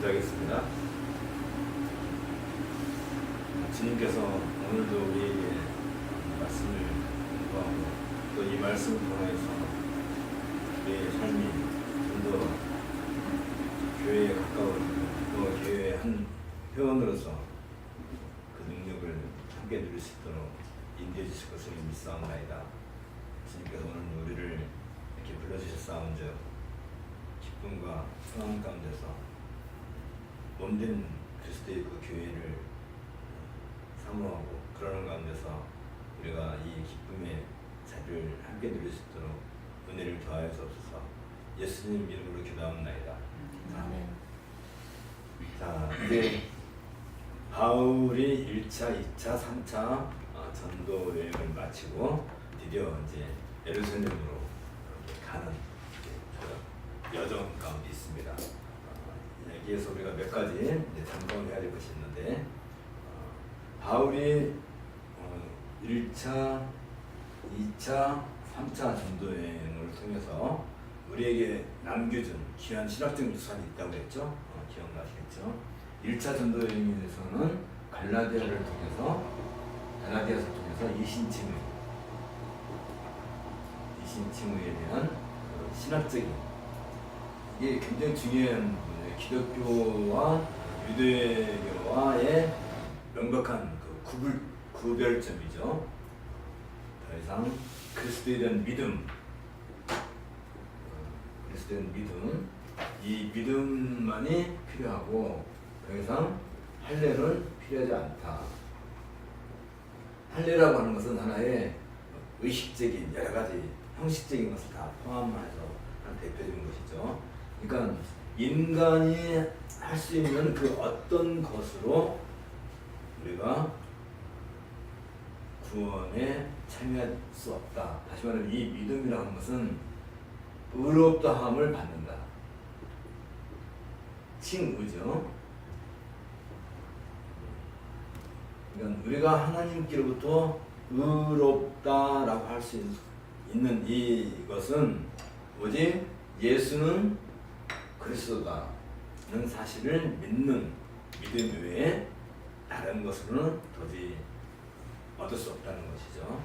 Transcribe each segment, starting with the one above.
기도하겠습니다. 주님께서 오늘도 우리에게 말씀을 공부하고 또 이 말씀을 통해서 우리의 삶이 좀 더 교회에 가까워지고 또 교회의 한 회원으로서 그 능력을 함께 누릴 수 있도록 인도해 주실 것을 믿사옵나이다. 주님께서 오늘 우리를 이렇게 불러주셨사온즉 기쁨과 소망 가운데서 몸된 그리스도의 그 교회를 사모하고 그러는 가운데서 우리가 이 기쁨의 자리를 함께 누릴 수 있도록 은혜를 더하여 주옵소서. 예수님 이름으로 기도하옵나이다. 아멘. 자, 이제 바울이 1차, 2차, 3차 전도 여행을 마치고 드디어 이제 예루살렘으로 가는 여정 가운데 있습니다. 여기에서 우리가 몇 가지 점검해야 될 것이 있는데, 바울이 1차, 2차, 3차 전도 여행을 통해서 우리에게 남겨준 귀한 신학적 유산이 있다고 했죠. 기억나시겠죠? 1차 전도 여행에서는 갈라디아서 통해서 이신칭의에 대한 신학적인, 이게 굉장히 중요한 부분이에요. 기독교와 유대교와의 명백한 그 구별점이죠. 더 이상 그리스도에 대한 믿음, 이 믿음만이 필요하고 더 이상 할례는 필요하지 않다. 할례라고 하는 것은 하나의 의식적인 여러 가지 형식적인 것을 다 포함해서 한 대표적인 것이죠. 그러니까 인간이 할 수 있는 그 어떤 것으로 우리가 구원에 참여할 수 없다. 다시 말하면 이 믿음이라는 것은 의롭다함을 받는다. 칭의죠. 그러니까 우리가 하나님께로부터 의롭다라고 할 수 있는 이것은 오직 예수는 그리스도다는 사실을 믿는 믿음 외에 다른 것으로는 도저히 얻을 수 없다는 것이죠.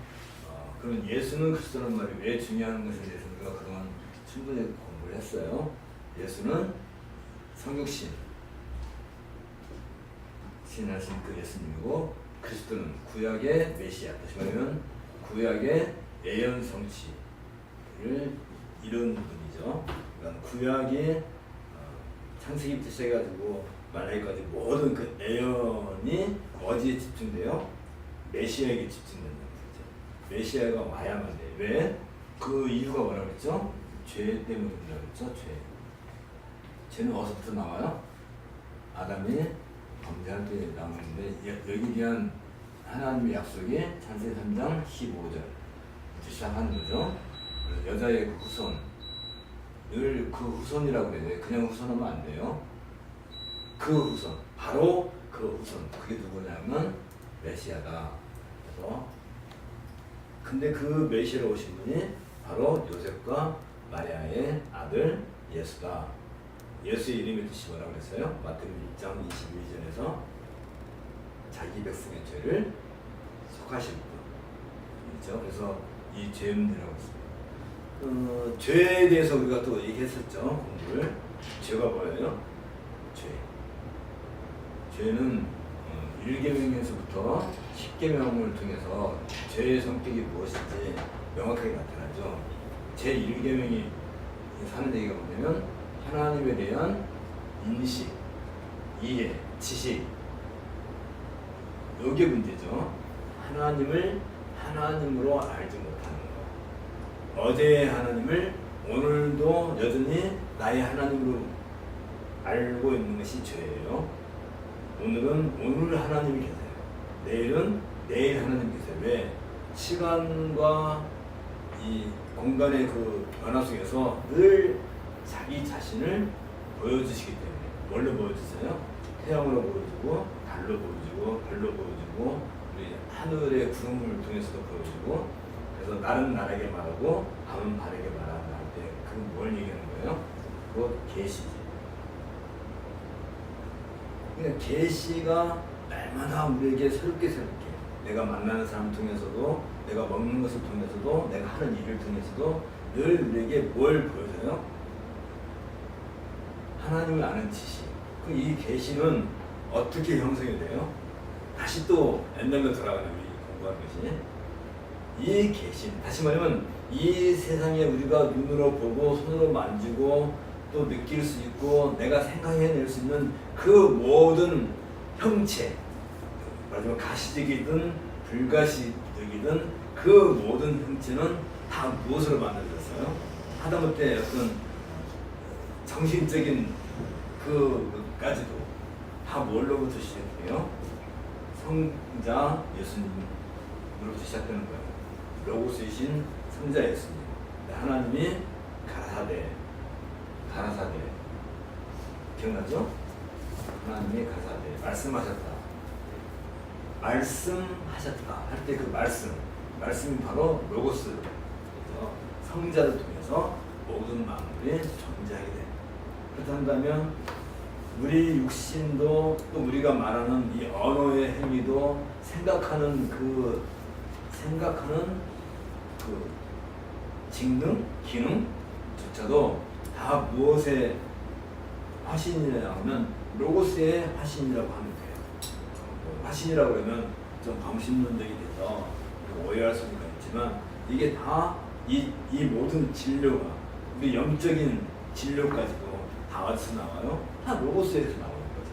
그럼 예수는 그리스도라는 말이 왜 중요한 것에 대해서 우리가 그동안 충분히 공부를 했어요. 예수는 성육신, 신하신 그 예수님이고, 그리스도는 구약의 메시아, 다시 말하면 구약의 예언 성취를 이룬 분이죠. 그러니까 구약의 창세기부터 시작해가지고 말라기까지 모든 그 예언이 어디에 집중돼요? 메시아에게 집중된다는 거죠. 메시아가 와야만 돼. 왜? 그 이유가 뭐라고 그랬죠? 죄 때문이라고 그랬죠. 죄는 어디서부터 나와요? 아담이 범죄할 때 나오는데, 여기 대한 하나님의 약속이 창세기 3장 15절부터 시작하는 거죠. 그래서 여자의 그 후손, 늘 그 후손이라고 그래요. 그냥 후손하면 안 돼요. 그 후손, 바로 그 후손. 그게 누구냐면 메시아다. 그래서 근데 그 메시아로 오신 분이 바로 요셉과 마리아의 아들 예수다. 예수의 이름의 뜻이 뭐라고 그랬어요? 마태복음 1장 22절에서 자기 백성의 죄를 속하실 분이죠. 그래서 이 죄문이라고 했습니다. 죄에 대해서 우리가 또 얘기했었죠. 공부를. 죄가 뭐예요? 죄는 1계명에서부터 10계명을 통해서 죄의 성격이 무엇인지 명확하게 나타나죠. 제 1계명이 하는 얘기가 뭐냐면 하나님에 대한 인식, 이해, 지식, 이게 문제죠. 하나님을 하나님으로 알지 못하는 것. 어제의 하나님을 오늘도 여전히 나의 하나님으로 알고 있는 것이 죄예요. 오늘은 오늘 하나님이 계세요. 내일은 내일 하나님이 계세요. 왜? 시간과 이 공간의 그 변화 속에서 늘 자기 자신을 보여주시기 때문에. 뭘로 보여주세요? 태양으로 보여주고, 달로 보여주고, 별로 보여주고, 우리 하늘의 구름을 통해서도 보여주고, 그래서 날은 날에게 말하고 밤은 밤에게 말한다 할 때 그건 뭘 얘기하는 거예요? 그거 계시지. 그러니까 계시가 날마다 우리에게 새롭게 내가 만나는 사람 통해서도, 내가 먹는 것을 통해서도, 내가 하는 일을 통해서도 늘 우리에게 뭘 보여줘요? 하나님을 아는 지식. 이 계시는 어떻게 형성이 돼요? 다시 또 옛날로 돌아가는 우리 공부하는 것이 이 계시. 다시 말하면 이 세상에 우리가 눈으로 보고 손으로 만지고 또 느낄 수 있고 내가 생각해낼 수 있는 그 모든 형체, 말하자면 가시적이든 불가시적이든 그 모든 형체는 다 무엇으로 만들어졌어요? 하다못해 어떤 정신적인 그까지도 다 뭘로부터 시작해요? 성자 예수님으로부터 시작되는 거예요. 로고스이신 성자 예수님. 하나님이 가라사대 기억나죠? 하나님이 가라사대 말씀하셨다. 말씀하셨다 할 때 그 말씀이 바로 로고스, 성자를 통해서 모든 만물이 존재하게 돼. 그렇다면 우리 육신도 또 우리가 말하는 이 언어의 행위도 생각하는 그 직능, 기능조차도 다 무엇의 화신이라고 하면 로고스의 화신이라고 하면 돼요. 화신이라고 하면 좀 범신론적이 돼서 오해할 수가 있지만 이게 다 이 모든 진료가 우리 영적인 진료까지도 다 어디서 나와요? 다 로고스에서 나오는 거죠.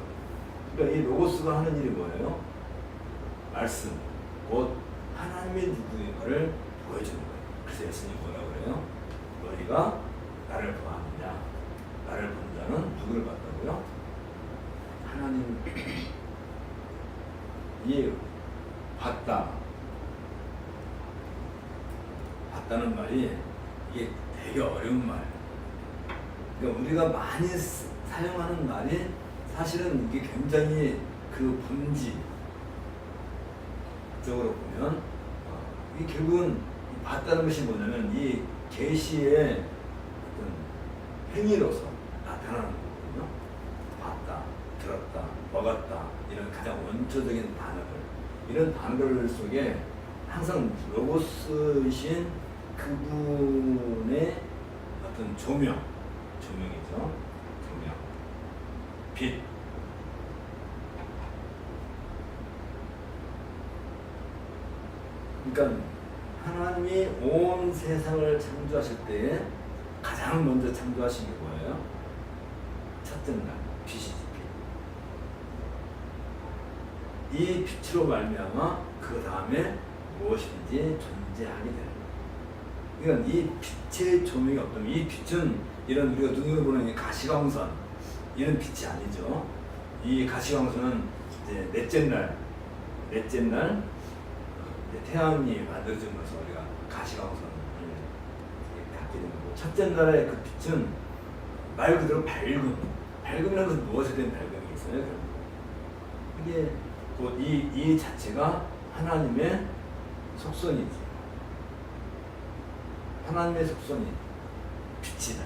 그러니까 이 로고스가 하는 일이 뭐예요? 말씀, 곧 하나님의 누구인가를 보여주는 거예요. 그래서 예수님이 뭐라고 그래요? 너희가 나를 보았느냐? 나를 본 자는 누구를 봤다고요? 하나님. 이 봤다는 말이 이게 되게 어려운 말. 그러니까 우리가 많이 사용하는 말이 사실은 이게 굉장히 그 본질적으로 보면 이게 결국은 봤다는 것이 뭐냐면 이 계시의 어떤 행위로서 나타나는 거거든요. 봤다, 들었다, 먹었다 이런 가장 원초적인 단어들, 이런 단어들 속에 항상 로고스이신 그분의 어떤 조명이죠. 조명, 빛. 그러니까 하나님이 온 세상을 창조하실 때에 가장 먼저 창조하신 게 뭐예요? 첫째 날 빛이지. 빛. 이 빛으로 말미암아 그 다음에 무엇이든지 존재하게 되는 거예요. 그러니까 이 빛의 조명이 없다면 이 빛은 이런 우리가 눈으로 보는 이 가시광선 이런 빛이 아니죠. 이 가시광선은 이제 넷째 날 태양이 만들어지면서 우리가 가시광선을 갖게 되는 거고, 첫째 날의 그 빛은 말 그대로 밝음이라는 것은 무엇에 대한 밝음이 있어요? 이게 곧 이 자체가 하나님의 속성이지. 하나님의 속성이 빛이다.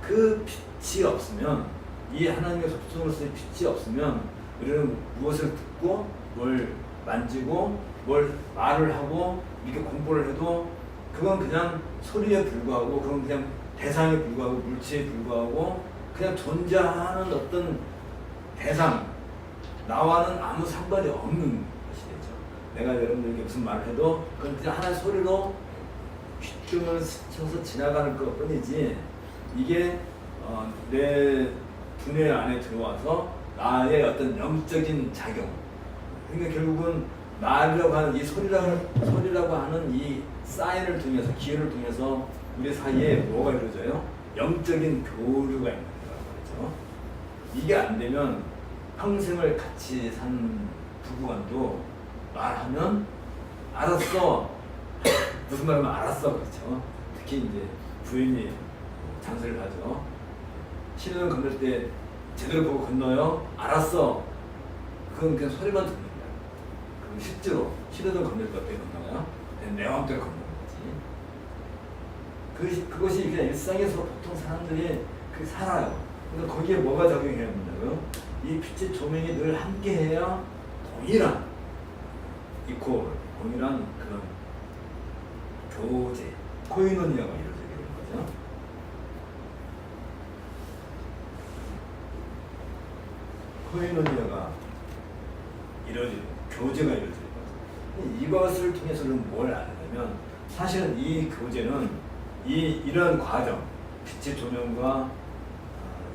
그 빛이 없으면, 이 하나님의 속성으로서의 빛이 없으면 우리는 무엇을 듣고 뭘 만지고 뭘 말을 하고 이렇게 공부를 해도 그건 그냥 소리에 불과하고, 그건 그냥 대상에 불과하고 물체에 불과하고 그냥 존재하는 어떤 대상, 나와는 아무 상관이 없는 것이 되죠. 내가 여러분들에게 무슨 말을 해도 그건 그냥 하나의 소리로 귓등을 스쳐서 지나가는 것 뿐이지, 이게 내 두뇌 안에 들어와서 나의 어떤 영적인 작용, 그러니까 결국은 말이라고 하는 이 소리라고 하는 이 사인을 통해서, 기회를 통해서 우리 사이에 뭐가 이루어져요? 영적인 교류가 있는 거죠. 이게 안 되면 평생을 같이 산 부부간도 말하면 알았어, 무슨 말하면 알았어, 그렇죠. 특히 이제 부인이 장사를 하죠. 신호등 건널 때 제대로 보고 건너요? 알았어. 그건 그냥 소리만 듣는 거야. 그럼 실제로 신호등 건널 때 어떻게 건너요? 내 마음대로 건너는 거지. 그것이 그냥 일상에서 보통 사람들이 살아요. 그러니까 거기에 뭐가 적용해야 된다고요? 이 빛의 조명이 늘 함께해야 동일한 동일한 그런 교제, 코이노니아가 이루어지게 되는 거죠. 코이노니아가 이루어지는, 교제가 이루어지는 거죠. 이것을 통해서는 뭘 아느냐면, 사실은 이 교제는 이런 과정, 빛의 조명과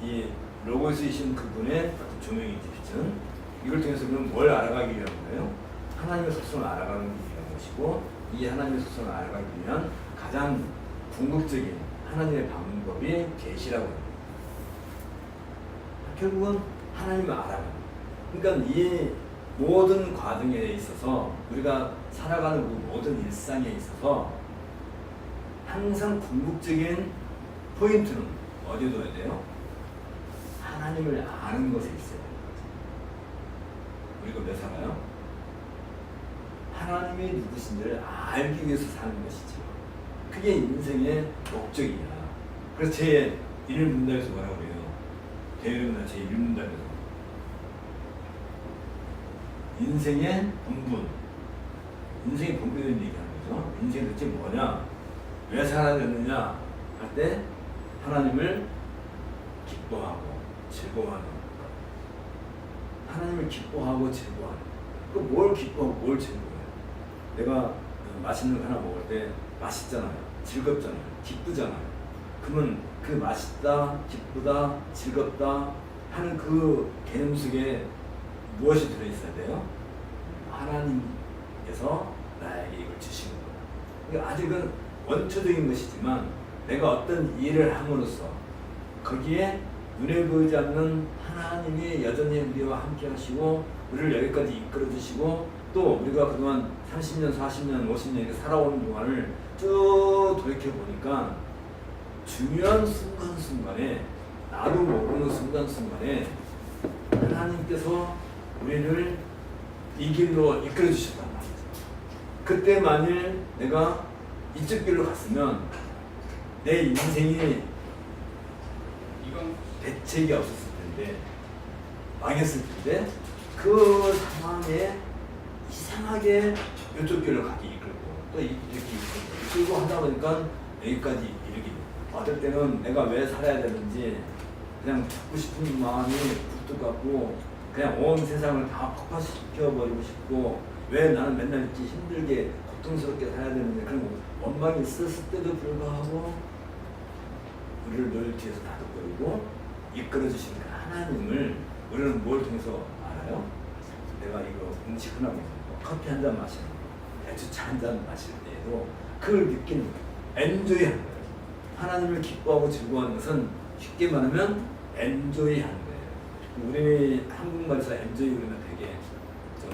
이 로고스이신 그분의 조명이지, 빛은 이걸 통해서는 뭘 알아가기 위한 거예요? 하나님의 속성을 알아가는 게 위한 것이고, 이 하나님의 속성을 알아가기 위한 가장 궁극적인 하나님의 방법이 계시라고 합니다. 결국은 하나님을 알아가는, 그러니까 이 모든 과정에 있어서, 우리가 살아가는 그 모든 일상에 있어서 항상 궁극적인 포인트는 어디에 둬야 돼요? 하나님을 아는 것에 있어야 되는 거죠. 우리가 왜 살아요? 하나님이 누구신지를 알기 위해서 사는 것이죠. 그게 인생의 목적이야. 그래서 제 1문답에서 뭐라고 그래요? 대유문답 제 1문답에서 인생의 본분, 인생의 본분에 대한 얘기하는 거죠. 인생이 도대체 뭐냐? 왜 살아야 되느냐? 할 때 하나님을 기뻐하고 즐거워하는 것. 하나님을 기뻐하고 즐거워하는 것. 뭘 기뻐하고 뭘 즐거워해요? 내가 맛있는 거 하나 먹을 때 맛있잖아요. 즐겁잖아요. 기쁘잖아요. 그러면 그 맛있다, 기쁘다, 즐겁다 하는 그 개념 속에 무엇이 들어있어야 돼요? 하나님께서 나에게 이걸 주시는 거예요. 그러니까 아직은 원초적인 것이지만 내가 어떤 일을 함으로써 거기에 눈에 보이지 않는 하나님이 여전히 우리와 함께 하시고 우리를 여기까지 이끌어 주시고, 또 우리가 그동안 30년, 40년, 50년 이렇게 살아오는 동안을 쭉 돌이켜 보니까 중요한 순간순간에, 나도 모르는 순간순간에 하나님께서 우리를 이 길로 이끌어 주셨단 말이죠. 그때 만일 내가 이쪽 길로 갔으면 내 인생이 대책이 없었을 텐데, 망했을 텐데, 그 상황에 이상하게 이쪽 길로 가기 이끌고 또 이렇게 이끌고 하다 보니까 여기까지 이르기. 어떨 때는 내가 왜 살아야 되는지 그냥 죽고 싶은 마음이 굴뚝 같고, 그냥 온 세상을 다 폭파시켜버리고 싶고, 왜 나는 맨날 이렇게 힘들게 고통스럽게 살아야 되는데, 그런 원망이 있었을 때도 불구하고 우리를 늘 뒤에서 다독거리고 이끌어주시는 그 하나님을 우리는 뭘 통해서 알아요? 내가 이거 음식 하나 먹는 거, 커피 한 잔 마시는 거, 맥주차 한 잔 마실 때에도 그걸 느끼는 거예요. 엔조이하는 거예요. 하나님을 기뻐하고 즐거워하는 것은 쉽게 말하면 엔조이하는 거예요. 우리 한국말에서 엔조이 그러면 되게 좀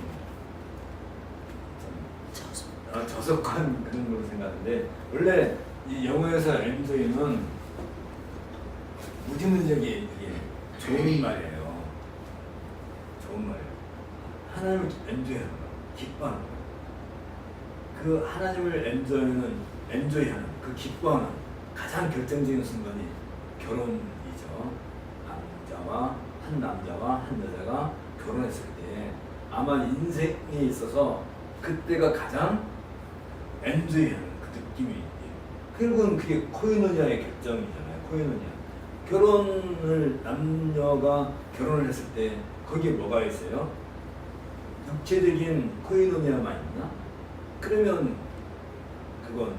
저속한 그런 걸로 생각하는데, 원래 이 영어에서 엔조이는 무지무지하게 좋은 말이에요. 좋은 말이에요. 하나님을 엔조이하는 거, 기뻐하는 거. 그 하나님을 엔조이하는, 그 기뻐하는 가장 결정적인 순간이 결혼이죠. 한 남자와 한 여자가 결혼했을 때 아마 인생에 있어서 그때가 가장 엔조이하는 그 느낌이 있어요. 결국은 그게 코이노니아의 결정이잖아요. 코이노니아. 남녀가 결혼을 했을 때 거기에 뭐가 있어요? 육체적인 코이노니아만 있나? 그러면 그건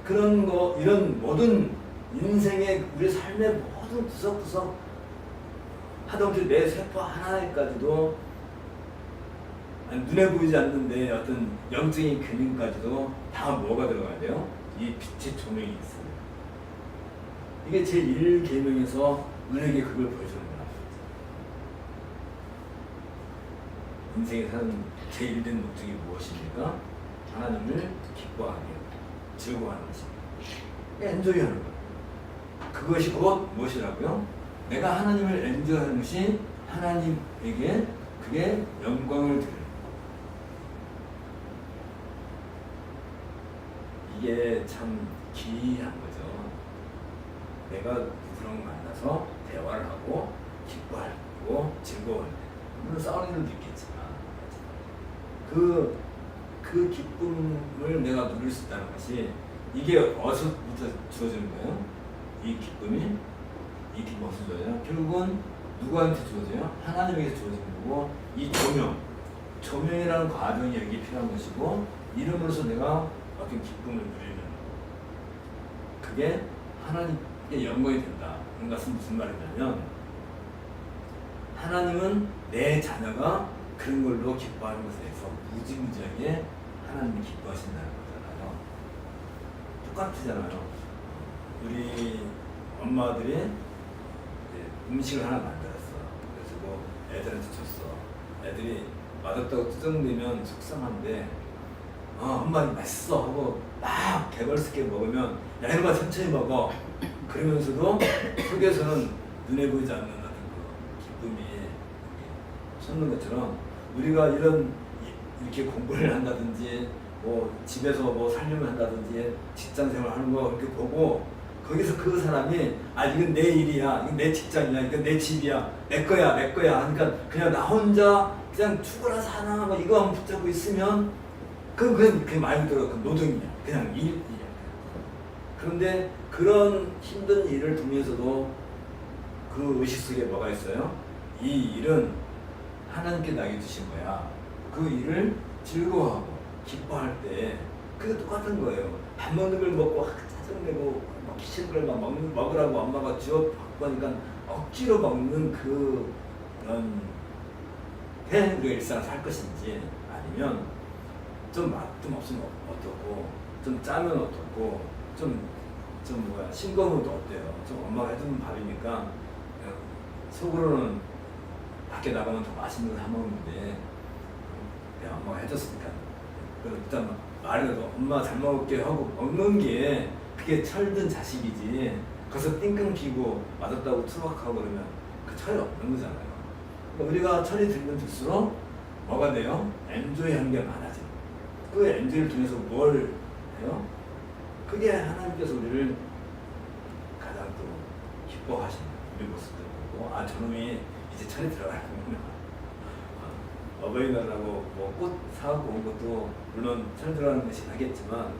그런 거, 이런 모든 인생의 우리 삶의 모든 구석구석 하다못해 내 세포 하나에까지도, 눈에 보이지 않는데 어떤 영적인 근육까지도 다 뭐가 들어가야 돼요? 이 빛의 조명이 있어요. 이게 제1계명에서 우리에게 그걸 보여주는 거야. 인생에 사는 제1된 목적이 무엇입니까? 하나님을 기뻐하게, 즐거워하는 것입니다. 엔조이하는 것. 그것이 곧 무엇이라고요? 내가 하나님을 엔조이하는 것이 하나님에게 그게 영광을 드리는 것. 이게 참 기이한 거죠. 내가 누구랑 만나서 대화를 하고 기뻐할 거고 즐거워할 때 물론 싸우는 일도 있겠지만 그 기쁨을 내가 누릴 수 있다는 것이 이게 어디서부터 주어지는 거예요? 이 기쁨이 어디서 주어져요? 결국은 누구한테 주어져요? 하나님에게 주어지는 거고 이 조명이라는 과정이 여기 필요한 것이고 이름으로써 내가 어떤 기쁨을 누리는 그게 하나님께 영광이 된다. 그런 것은 무슨 말이냐면 하나님은 내 자녀가 그런 걸로 기뻐하는 것에 대해서 무지무지하게 하나님이 기뻐하신다는 거잖아요. 똑같으잖아요. 우리 엄마들이 음식을 하나 만들었어. 그래서 뭐 애들한테 줬어. 애들이 맛없다고 투정대면 속상한데 엄마 맛있어 하고 막 개걸스게 먹으면 야 이거 봐 천천히 먹어. 그러면서도 속에서는 눈에 보이지 않는 어떤 그 기쁨이 솟는 것처럼 우리가 이렇게 공부를 한다든지 뭐 집에서 뭐 살림을 한다든지 직장생활 하는 거 이렇게 보고 거기서 그 사람이 이건 내 일이야, 이건 내 직장이야, 이건 내 집이야, 내 거야. 그러니까 그냥 나 혼자 그냥 죽어라 사나 뭐 이거만 붙잡고 있으면 그건 말 그대로 노동이야. 그냥 일이야. 그런데 그런 힘든 일을 통해서도 그 의식 속에 뭐가 있어요? 이 일은 하나님께 나에게 주신 거야. 그 일을 즐거워하고 기뻐할 때 그게 똑같은 거예요. 밥 먹는 걸 먹고 짜증내고 먹기 싫은 걸 막 먹으라고 엄마가 주워 받고 하니까 억지로 먹는 그런 우리가 일상을 살 것인지 아니면 좀 맛 좀 없으면 어떻고 좀 짜면 어떻고 좀 싱거우면 어때요? 좀 엄마가 해주는 밥이니까 속으로는 밖에 나가면 더 맛있는 거 사 먹는데 내가 엄마가 해줬으니까 그래서 일단 말해도 엄마 잘 먹을게 하고 먹는 게 그게 철든 자식이지 거기서 띵끙 피고 맛없다고 투박하고 그러면 그 철이 없는 거잖아요. 그러니까 우리가 철이 들면 들수록 뭐가 돼요? 엔조이 하는 게 많아져요. 그 엔조이를 통해서 뭘 해요? 그게 하나님께서 우리를 가장 또 기뻐하시는 우리 모습들 보고 저놈이 이제 철이 들어가는구나. 어버이날하고 뭐 꽃 사갖고 온 것도 물론 철 들어가는 것이 하겠지만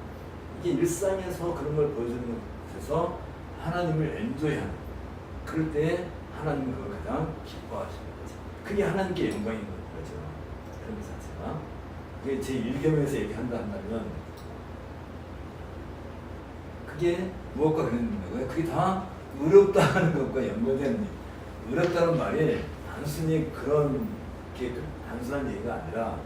이게 일상에서 그런 걸 보여주는 것에서 하나님을 엔조이하는 그럴 때 하나님은 그걸 가장 기뻐하시는 거죠. 그게 하나님께 영광인 거죠. 그런 것 자체가 그게 제 1계명에서 얘기한다면 그게 무엇과 관련된 거예요? 그게 다 의롭다 하는 것과 연결된 의롭다는 말이 단순히 그런 게 단순한 얘기가 아니라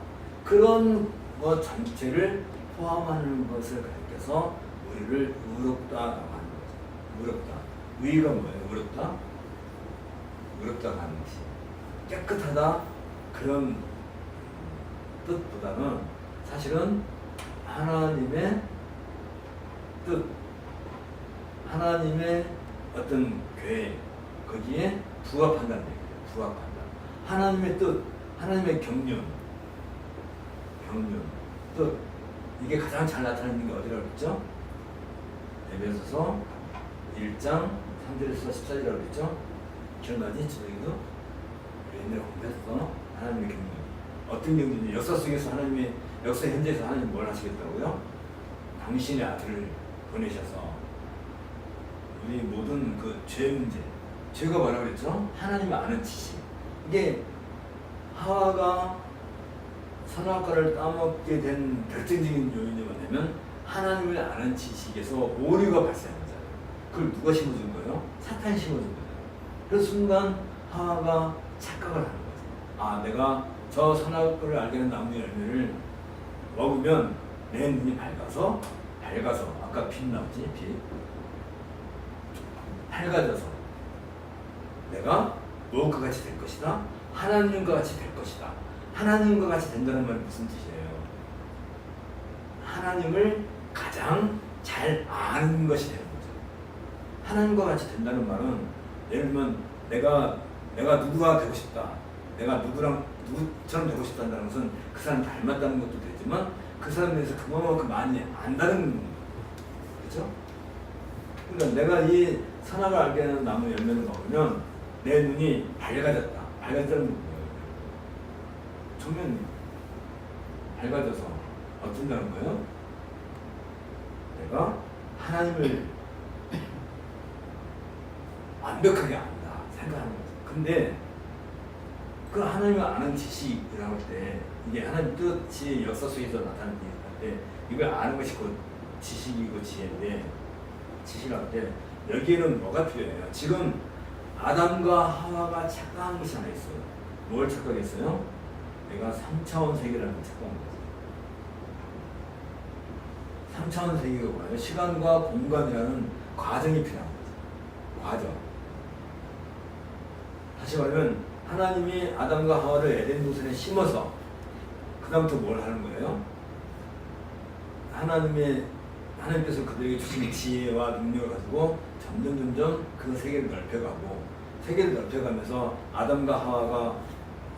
그런 것 전체를 포함하는 것을 가리켜서 우리를 의롭다라고 하는 거죠. 의롭다. 의가 뭐예요? 의롭다가 하는 것이 깨끗하다 그런 뜻보다는 사실은 하나님의 뜻, 하나님의 어떤 계획 거기에 부합한다는 얘기예요. 부합한다. 하나님의 뜻, 하나님의 경륜 뜻 이게 가장 잘 나타나는 게 어디라고 했죠? 에베소서 1장 3절에서 14절이라고 했죠? 기억나지? 저희도 우리 옛날에 공부했어. 하나님의 경륜 어떤 경륜이 역사 속에서 하나님의 역사 현재에서 하나님이 뭘 하시겠다고요? 당신의 아들을 보내셔서 우리 모든 그 죄 문제 죄가 뭐라고 그랬죠? 하나님을 아는 지식 이게 하와가 선악과를 따먹게 된 결정적인 요인이 뭐냐면 하나님을 아는 지식에서 오류가 발생한 거잖아요. 그걸 누가 심어준 거예요? 사탄이 심어준 거예요. 그 순간 하와가 착각을 하는 거죠. 내가 저 선악과를 알게 된 나무 열매를 먹으면 내 눈이 밝아서 아까 빛 나오지? 빛 밝아져서 내가 무엇과 같이 될 것이다? 하나님과 같이 될 것이다. 하나님과 같이 된다는 말이 무슨 뜻이에요? 하나님을 가장 잘 아는 것이 되는 거죠. 하나님과 같이 된다는 말은 예를 들면 내가 누구가 되고 싶다. 내가 누구처럼 되고 싶다는 것은 그 사람 닮았다는 것도 되지만 그 사람에 대해서 그만큼 많이 안다는 거죠. 그러니까 내가 이 선악을 알게 하는 나무 열매를 먹으면 내 눈이 밝아졌다. 밝아졌다는 건 뭐예요? 정면 밝아져서 어쩐다는 거예요? 내가 하나님을 완벽하게 안다 생각하는 거죠. 근데 그 하나님을 아는 지식이라고 할 때 이게 하나님 뜻이 역사 속에서 나타나는 때 이걸 아는 것이 곧 지식이고 지혜인데 지식이라고 할 때 여기에는 뭐가 필요해요? 지금 아담과 하와가 착각한 것이 하나 있어요. 뭘 착각했어요? 내가 3차원 세계라는 걸 착각한 거죠. 3차원 세계가 뭐예요? 시간과 공간이라는 과정이 필요한 거죠. 과정. 다시 말하면 하나님이 아담과 하와를 에덴 동산에 심어서 그 다음부터 뭘 하는 거예요? 하나님께서 그들에게 주신 지혜와 능력을 가지고 점점 그 세계를 넓혀가고 세계를 넓혀가면서 아담과 하와가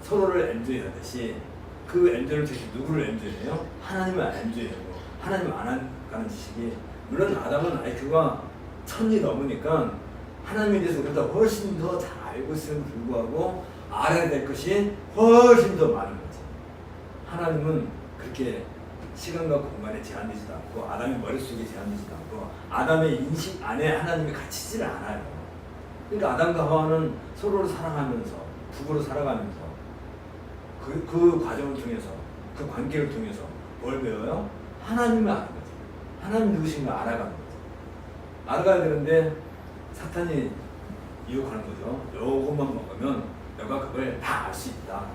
서로를 엔조이하듯이 그 엔조이를 통해서 누구를 엔조이해요? 하나님을 엔조이하고 하나님을 알아가는 지식이 물론 아담은 IQ가 1000이 넘으니까 하나님에 대해서 우리보다 훨씬 더 잘 알고 있음에도 불구하고 알아야 될 것이 훨씬 더 많은 거지. 하나님은 그렇게 시간과 공간에 제한되지도 않고 아담의 머릿속에 제한되지도 않고 아담의 인식 안에 하나님이 갇히지를 않아요. 그러니까 아담과 하와는 서로를 사랑하면서 부부로 살아가면서 그 과정을 통해서 그 관계를 통해서 뭘 배워요? 하나님을 아는 거지. 하나님 누구신가 알아가는 거지. 알아가야 되는데 사탄이 유혹하는 거죠. 요것만 먹으면 너가 그걸 다 알 수 있다.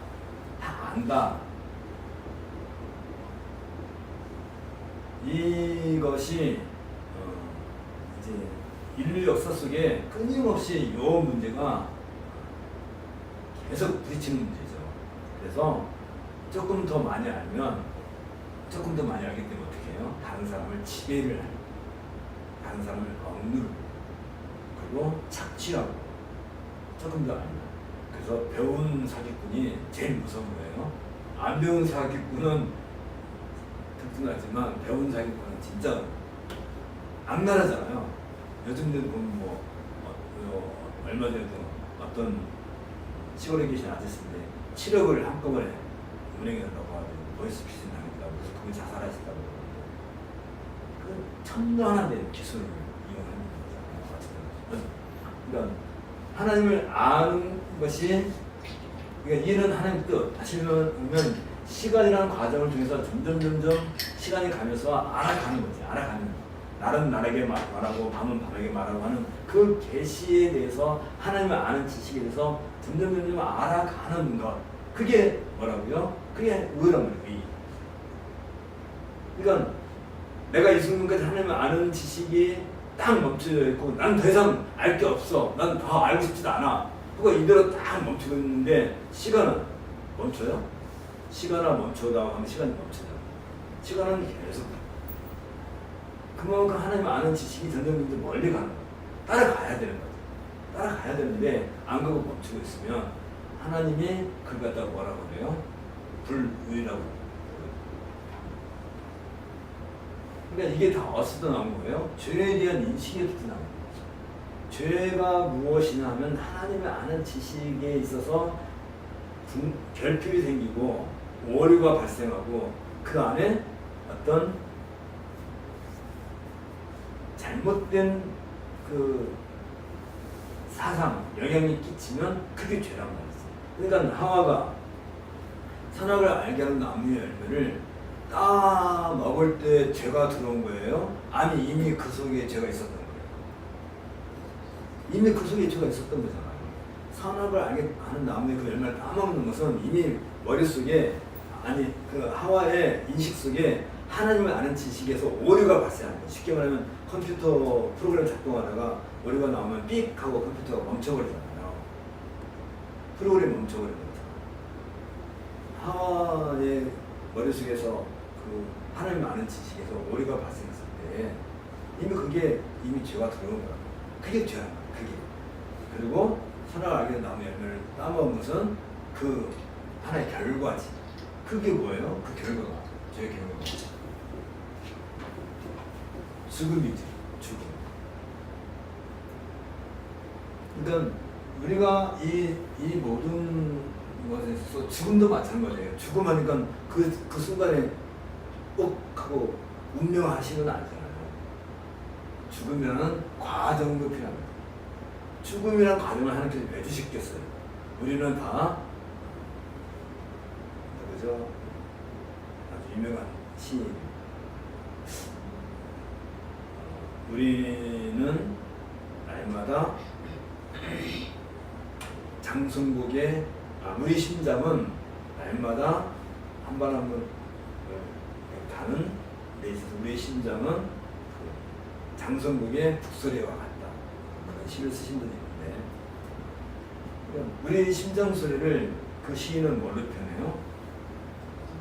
다 안다. 이것이 이제 인류 역사 속에 끊임없이 요 문제가 계속 부딪히는 문제죠. 그래서 조금 더 많이 알면 조금 더 많이 알기 때문에 어떻게 해요? 다른 사람을 지배를 하는, 다른 사람을 억누르고 그리고 착취하고 조금 더 알면. 그래서 배운 사기꾼이 제일 무서운 거예요. 안 배운 사기꾼은 특징하지만 배운 사기꾼은 진짜 악랄하잖아요. 요즘들 보면 얼마 전에도 어떤 시골에 계신 아저씨인데 7억을 한꺼번에 은행에 넣어가지고 보이스피싱 당했다고 그래서 그분이 자살하셨다고 그러는데 그 천명한 기술을 이용하는 거잖아요. 그러니까 하나님을 아는 것이 그러니까 이는 하나님 뜻. 다시 말하면 시간이라는 과정을 통해서 점점 시간이 가면서 알아가는 거지. 알아가는 거. 날은 날에게 말하고 밤은 밤에게 말하고 하는 그 계시에 대해서 하나님을 아는 지식에 대해서 점점 알아가는 것. 그게 뭐라고요? 그게 의란 말이에요. 의. 그러니까 내가 이 순간까지 하나님을 아는 지식이 딱 멈춰져 있고 난 더 이상 알 게 없어. 난 더 알고 싶지도 않아. 그거 이대로 딱 멈추고 있는데 시간은 멈춰요? 시간을 멈춰다가 하면 시간이 멈춰요. 시간은 계속 그만큼 하나님 아는 지식이 점점 멀리 가는 거예요. 따라가야 되는 거죠. 따라가야 되는데 안 가고 멈추고 있으면 하나님이 그걸 갖다가 뭐라고 그래요? 불의라고. 그러니까 이게 다 어디서 나온 거예요? 죄에 대한 인식에서 나온 거예요. 죄가 무엇이냐 하면 하나님을 아는 지식에 있어서 결핍이 생기고 오류가 발생하고 그 안에 어떤 잘못된 그 사상, 영향이 끼치면 그게 죄란 말이지. 그러니까 하와가 선악을 알게 하는 나무의 열매를 따 먹을 때 죄가 들어온 거예요? 아니 이미 그 속에 죄가 있었던 거예요. 이미 그 속에 죄가 있었던 거잖아요. 선악을 알게 하는 나무의 그 열매를 따먹는 것은 이미 머릿속에 아니 그 하와의 인식 속에 하나님을 아는 지식에서 오류가 발생하는 거예요. 쉽게 말하면 컴퓨터 프로그램 작동하다가 오류가 나오면 삑 하고 컴퓨터가 멈춰버리잖아요. 프로그램이 멈춰버리는 거죠. 하와의 머릿속에서 그 하나님 아는 지식에서 오류가 발생했을 때 이미 죄가 들어온 거야. 그게 죄야. 그게. 그리고 선악을 알게 된 나무 열매를 따먹은 것은 그 하나의 결과지. 그게 뭐예요? 그 결과가 죄의 결과가 죽음이지. 죽음. 그러니까 우리가 이 모든 것에 있어서 죽음도 마찬가지예요. 죽음하니까 그 순간에 꼭 하고 운명하시는 아니잖아요. 죽음이라는 과정도 필요합니다. 죽음이라는 과정을 하나님께서 왜 주시겠어요? 우리는 다 누구죠? 아주 유명한 시인. 우리는 날마다 장승국의 우리 심장은 날마다 한 번 한 번 가는 데 있어서 우리의 심장은 장성국의 북소리와 같다. 그런 시를 쓰신 분이 있는데, 우리 심장 소리를 그 시인은 뭘로 표현해요?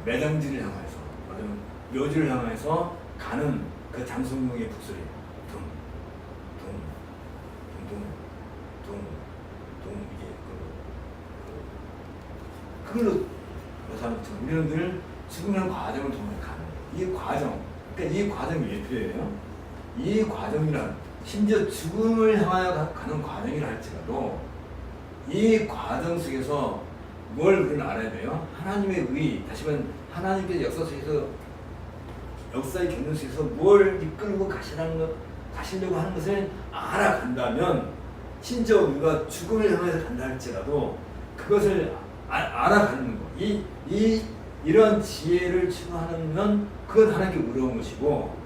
매장지를 향해서, 맞으면 묘지를 향해서 가는 그 장성국의 북소리, 둥, 둥, 둥, 둥, 둥, 이게 그걸로 묘사하는 것처럼 우리는 늘 죽음이라는 과정을 통해 가는 이 과정, 그러니까 이 과정이 왜 필요해요? 이 과정이란 심지어 죽음을 향하여 가는 과정이라 할지라도 이 과정 속에서 뭘 우리는 알아야 돼요? 하나님의 의, 다시 말하면 하나님께서 역사 속에서 역사의 경륜 속에서 뭘 이끌고 가시려고 하는 것을 알아간다면, 심지어 우리가 죽음을 향해서 간다 할지라도 그것을 알아가는 거, 이런 지혜를 추구하면 그건 하나님께 의로운 것이고,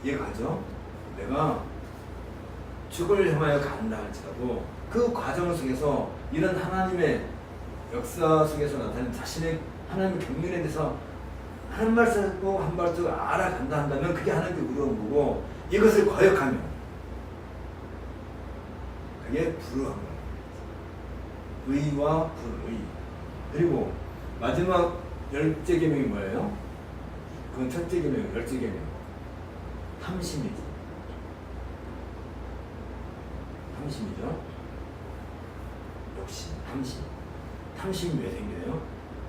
이해가죠? 내가 죽음을 향하여 간다 할지라도 그 과정 속에서 이런 하나님의 역사 속에서 나타나는 자신의 하나님의 경륜에 대해서 한 발자국 한 발자국 알아간다 한다면 그게 하나님께 의로운 거고, 이것을 거역하면 그게 불의한 거예요. 의와 불의. 그리고 마지막 10째 계명이 뭐예요? 그건 첫째 계명, 10째 계명. 탐심이죠. 탐심이죠. 욕심, 탐심. 탐심이 왜 생겨요?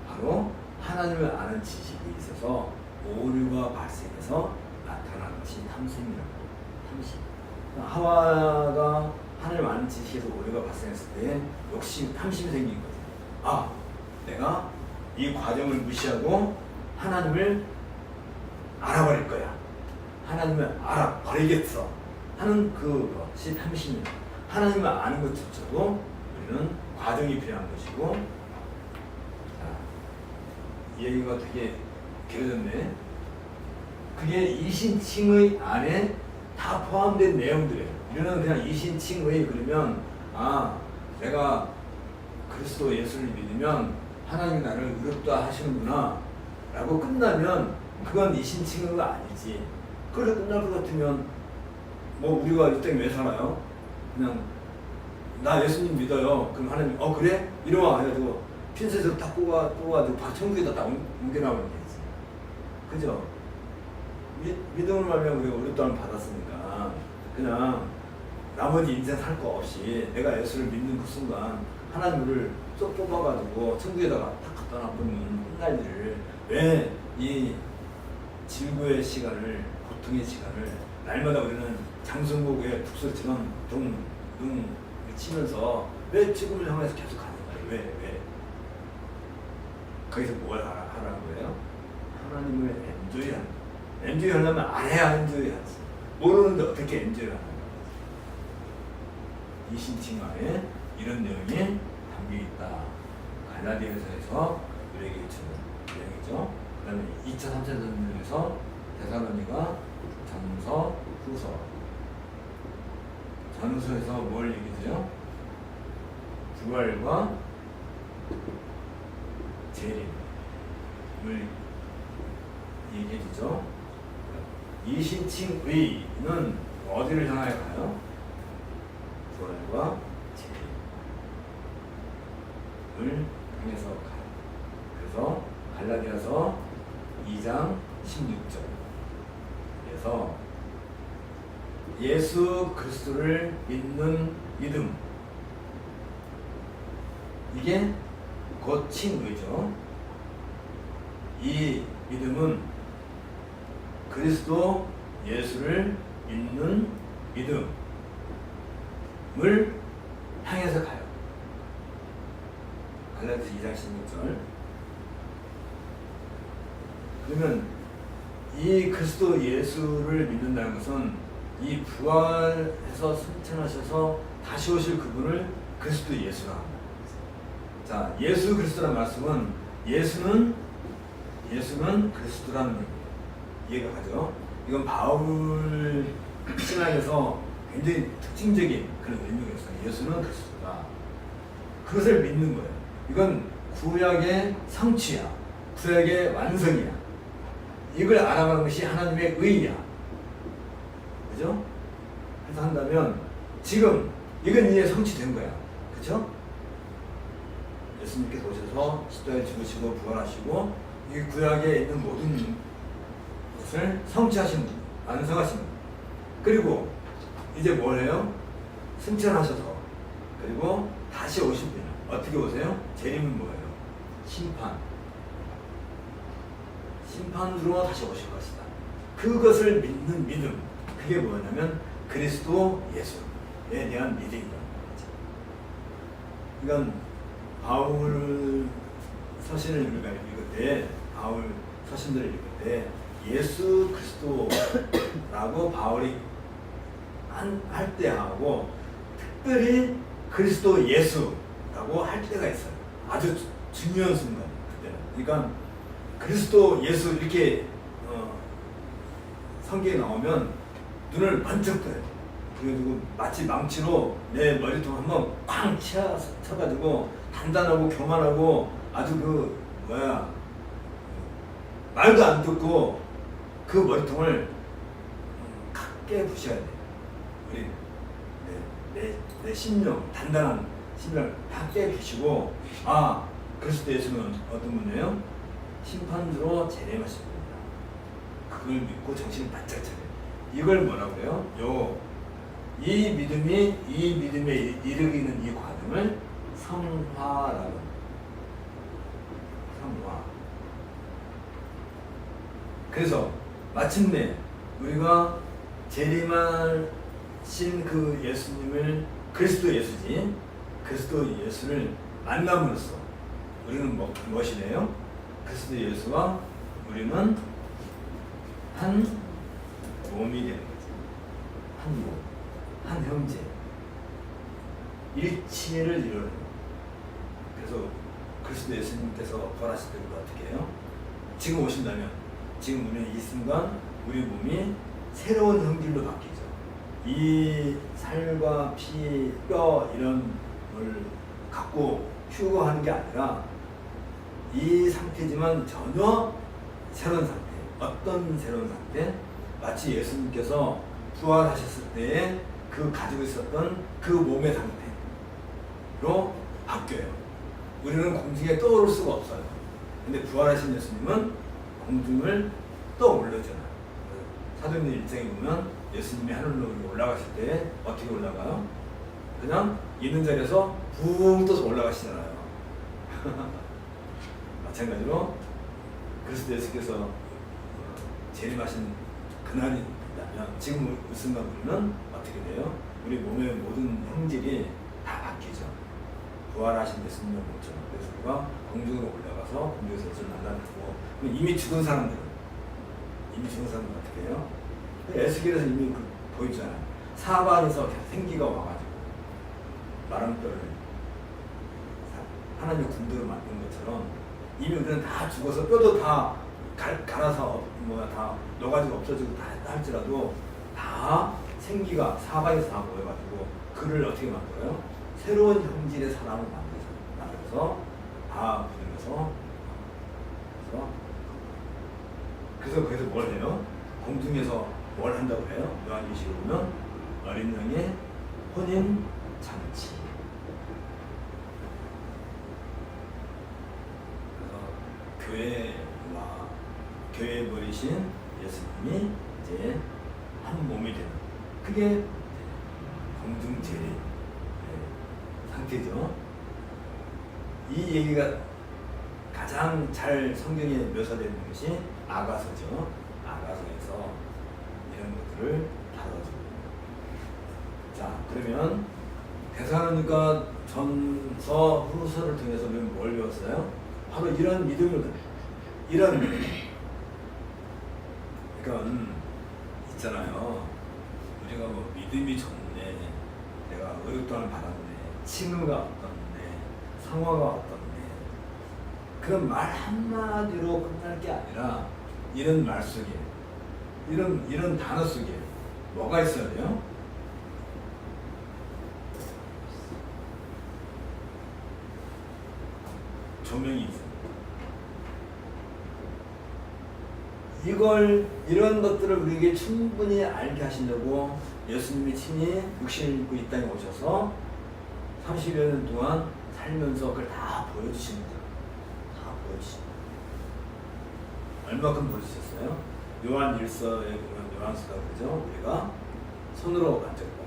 바로 하나님을 아는 지식이 있어서 오류가 발생해서 나타나는 것이 탐심이라고. 탐심. 하와가 하나님 아는 지식에서 오류가 발생했을 때 욕심, 탐심이 생긴 거죠. 내가 이 과정을 무시하고 하나님을 알아버릴 거야. 하나님을 알아버리겠어 하는 그것이 탐심입니다. 하나님을 아는 것조차도 우리는 과정이 필요한 것이고, 이 얘기가 되게 길어졌네. 그게 이신칭의 안에 다 포함된 내용들이에요. 우리는 그냥 이신칭의 그러면 내가 그리스도 예수를 믿으면 하나님이 나를 의롭다 하시는구나 라고 끝나면 그건 이신칭의가 아니지. 그래 끝날 것 같으면 뭐 우리가 이 땅에 왜 살아요? 그냥 나 예수님 믿어요. 그럼 하나님 그래? 이러와 해가지고 핀셋으로 딱 뽑아가지고 천국에다 딱 옮겨나오면 되지. 그죠? 믿음을 말면 우리가 의롭다함을 받았으니까 그냥 나머지 인생 살 거 없이 내가 예수를 믿는 그 순간 하나님 우리를 쏙 뽑아가지고 천국에다가 딱 갖다 놔보는 훗날 일을 왜 이 질고의 시간을, 고통의 시간을 날마다 우리는 장승국의 북소리처럼 둥둥 치면서 왜 죽음을 향해서 계속 가는 거예요? 왜? 거기서 뭘 하라는 거예요? 하나님을 엔조이하는 거예요. 엔조이하려면 알아야 엔조이하지. 모르는데 어떻게 엔조이하는 거예요? 이신칭화에 이런 내용이 담겨있다. 갈라디아서에서 우리에게 주는 내용이죠. 그 다음에 2차, 3차 전쟁에서 데살로니가 전서, 후서. 전서에서 뭘 얘기해요? 부활과 재림을 얘기해주죠. 이신칭의는 어디를 향하여 가요? 부활과 재림을 향해서 가요. 그래서 갈라디아서 2장 16절에서 예수 그리스도를 믿는 믿음, 이게 곧 칭의죠. 이 믿음은 그리스도 예수를 믿는 믿음을 향해서 가요. 갈라디아서 2장 16절. 그러면 이 그리스도 예수를 믿는다는 것은 이 부활해서 승천하셔서 다시 오실 그분을 그리스도 예수라 합니다. 자, 예수 그리스도라는 말씀은 예수는 그리스도라는 얘기예요. 이해가 가죠? 이건 바울 신학에서 굉장히 특징적인 그런 의미가 있어요. 예수는 그리스도다. 그것을 믿는 거예요. 이건 구약의 성취야. 구약의 완성이야. 이걸 알아가는 것이 하나님의 의야. 그죠? 그래서 한다면 지금 이건 이제 성취된 거야. 그죠? 예수님께서 오셔서 십자가에 죽으시고 부활하시고 이 구약에 있는 모든 것을 성취하신 분, 완성하신 분. 그리고 이제 뭘 해요? 승천하셔서 그리고 다시 오실 분. 어떻게 오세요? 재림은 뭐예요? 심판으로 다시 오실 것이다. 그것을 믿는 믿음. 그게 뭐냐면 그리스도 예수에 대한 믿음이라는 거죠. 이건 바울 서신을 우리가 읽을 때, 바울 서신들을 읽을 때 예수 그리스도라고 바울이 할 때하고 특별히 그리스도 예수라고 할 때가 있어요. 아주 중요한 순간 그때는. 그러니까 그리스도 예수 이렇게 성경에 나오면 눈을 번쩍 떠요. 그래가지고 마치 망치로 내 머리통 한번 쾅 쳐가지고 단단하고 교만하고 아주 말도 안 듣고 그 머리통을 갖게 부셔야 돼. 우리 내 심령, 단단한 심령을 갖게 부시고, 아, 그리스도 예수는 어떤 분이에요? 심판으로 재림하신 분이다. 그걸 믿고 정신을 바짝 차려요. 이걸 뭐라고 그래요? 이 믿음에 이르기는 이 과정을 성화라고 합니다. 성화. 그래서 마침내 우리가 재림하신 그 예수님을 그리스도 예수지, 그리스도 예수를 만남으로써 우리는 무엇이래요? 그리스도 예수와 우리는 한 몸이 되는 거죠. 한 몸, 한 형제, 일치를 이루는 거예요. 그래서 그리스도 예수님께서 부활하실 때 어떻게 해요? 지금 오신다면, 지금 우리는 이 순간 우리 몸이 새로운 형질로 바뀌죠. 이 살과 피, 뼈 이런 걸 갖고 휴거하는 게 아니라 이 상태지만 전혀 새로운 상태. 어떤 새로운 상태? 마치 예수님께서 부활하셨을 때에 그 가지고 있었던 그 몸의 상태로 바뀌어요. 우리는 공중에 떠오를 수가 없어요. 근데 부활하신 예수님은 공중을 떠올려잖아요. 사도행전 1장에 보면 예수님이 하늘로 올라가실 때 어떻게 올라가요? 그냥 있는 자리에서 붕 떠서 올라가시잖아요. 마찬가지로 그리스도 예수께서 재림하신 그날이 있다면 지금 이 순간 우리는 어떻게 돼요? 우리 몸의 모든 형질이 다 바뀌죠. 부활하신 예수님을 보죠. 그래서 우리가 공중으로 올라가서 공중에서 예수를 만나고, 이미 죽은 사람들은 어떻게 해요? 에스겔에서 이미 보이잖아요. 사방에서 생기가 와가지고 마름뼈를 하나님의 군대로 만든 것처럼 이미 우리는 다 죽어서 뼈도 다 갈아서 다 넣어가지고 없어지고 다 했다 할지라도 다 생기가 사방에서 다 모여가지고 그를 어떻게 만들어요? 새로운 형질의 사람을 만들어서 다 부르면서 그래서 거기서 뭘 해요? 공중에서 뭘 한다고 해요? 요한계시록 보면 어린 양의 혼인 잔치. 그래서 교회에 버리신 예수님이 이제 한 몸이 되는, 그게 공중 재림 상태죠. 이 얘기가 가장 잘 성경에 묘사되는 것이 아가서죠. 아가서에서 이런 것들을 다뤄주고. 자, 그러면 데살로니가 전서 후서를 통해서 우리는 뭘 배웠어요? 바로 이런 믿음을 이런 그러니까 있잖아요. 우리가 뭐 믿음이 좋네, 내가 의롭다함을 받았네, 칭의가 어떻네, 성화가 어떻네, 그런 말 한마디로 끝날 게 아니라 이런 말 속에 이런 단어 속에 뭐가 있어야 돼요? 조명이 있어요. 이런 것들을 우리에게 충분히 알게 하시려고 예수님이 친히 육신을 입고 이 땅에 오셔서 30여 년 동안 살면서 그걸 다 보여주십니다. 다 보여주십니다. 얼마큼 보여주셨어요? 요한 1서에 보면 요한수가 그러죠. 우리가 손으로 만졌고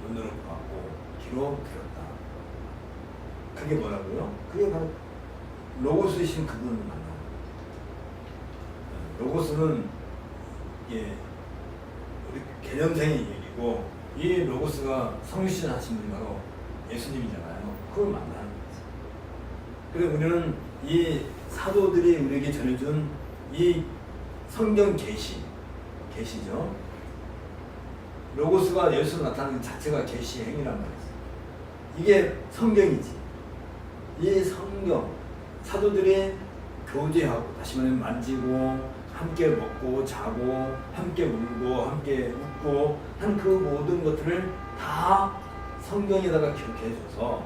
눈으로 보았고 귀로 들었다. 그게 뭐라고요? 그게 바로 로고스이신 그분을 만나는 로고스는 예, 우리 개념상의 얘기고 이 로고스가 성육신 하신 분이 바로 예수님이잖아요. 그걸 만나는 거지. 그래서 우리는 이 사도들이 우리에게 전해준 이 성경 계시죠. 로고스가 예수로 나타나는 자체가 계시 행위란 말이지. 이게 성경이지. 이 성경 사도들이 교제하고 다시 말하면 만지고 함께 먹고 자고 함께 울고 함께 웃고 한 그 모든 것들을 다 성경에다가 기록해줘서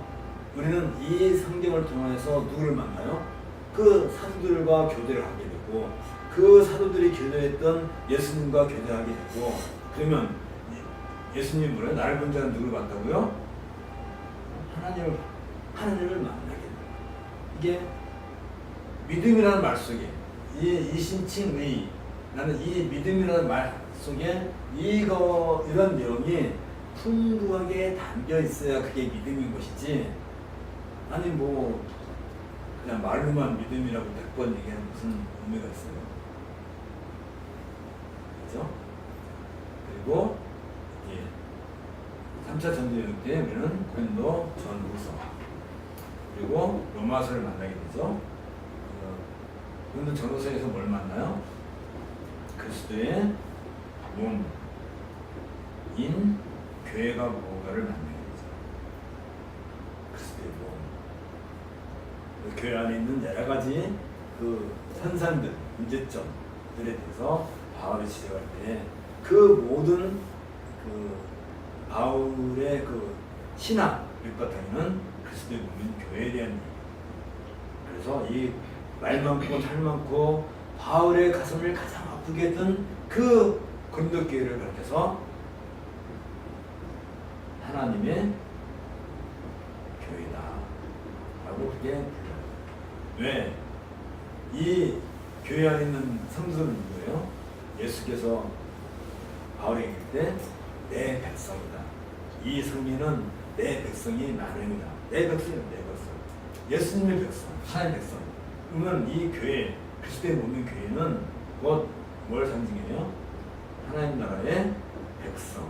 우리는 이 성경을 통해서 누구를 만나요? 그 사도들과 교제를 하게 되고 그 사도들이 교제했던 예수님과 교제하게 되고 그러면 예수님이 뭐래요? 나를 본 자는 누구를 봤다고요? 하나님을 만나게 돼요. 이게 믿음이라는 말 속에 이 신칭의 나는 이 믿음이라는 말 속에 이런 내용이 풍부하게 담겨 있어야 그게 믿음인 것이지 아니 뭐 그냥 말로만 믿음이라고 100번 얘기하면 무슨 의미가 있어요? 그죠? 그리고 3차 전도여행 때 우리는 고린도 전후서 그리고 로마서를 만나게 되죠. 고린도 전후서에서 뭘 만나요? 그리스도의 몸인 교회가 무엇가를 만나게 되죠. 그리스도의 몸. 교회 안에 있는 여러 가지 그 현상들, 문제점들에 대해서 바울이 지적할 때 그 모든 그 바울의 그 신앙 밑바탕에는 그리스도의 몸인 교회에 대한 얘기. 그래서 이 말 많고 탈 많고 바울의 가슴을 가장 아프게 했던 그 고린도 교회를 가르쳐서 하나님의 교회다 라고 그렇게 불러요. 왜? 이 교회 안에 있는 성도들은 누구예요? 예수께서 바울에게 때 내 백성이다. 이 성민은 내 백성이 나누이다. 내 백성이다. 내 백성. 예수님의 백성, 하나님의 백성. 그러면 이 교회, 그리스도의 몸인 교회는 뭘 상징해요? 하나님 나라의 백성.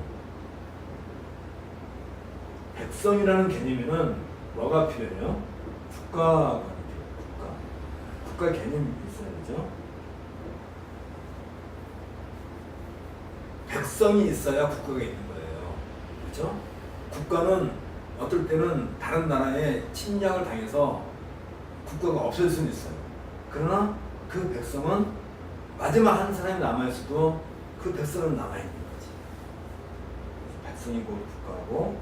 백성이라는 개념에는 뭐가 필요해요? 국가가 필요해요. 국가 개념이 있어야 되죠. 백성이 있어야 국가가 있는 거예요. 그렇죠? 국가는 어떨 때는 다른 나라에 침략을 당해서 국가가 없어질 수는 있어요. 그러나 그 백성은 마지막 한 사람이 남아있어도 그 백성은 남아있는 거지. 백성이 곧 국가고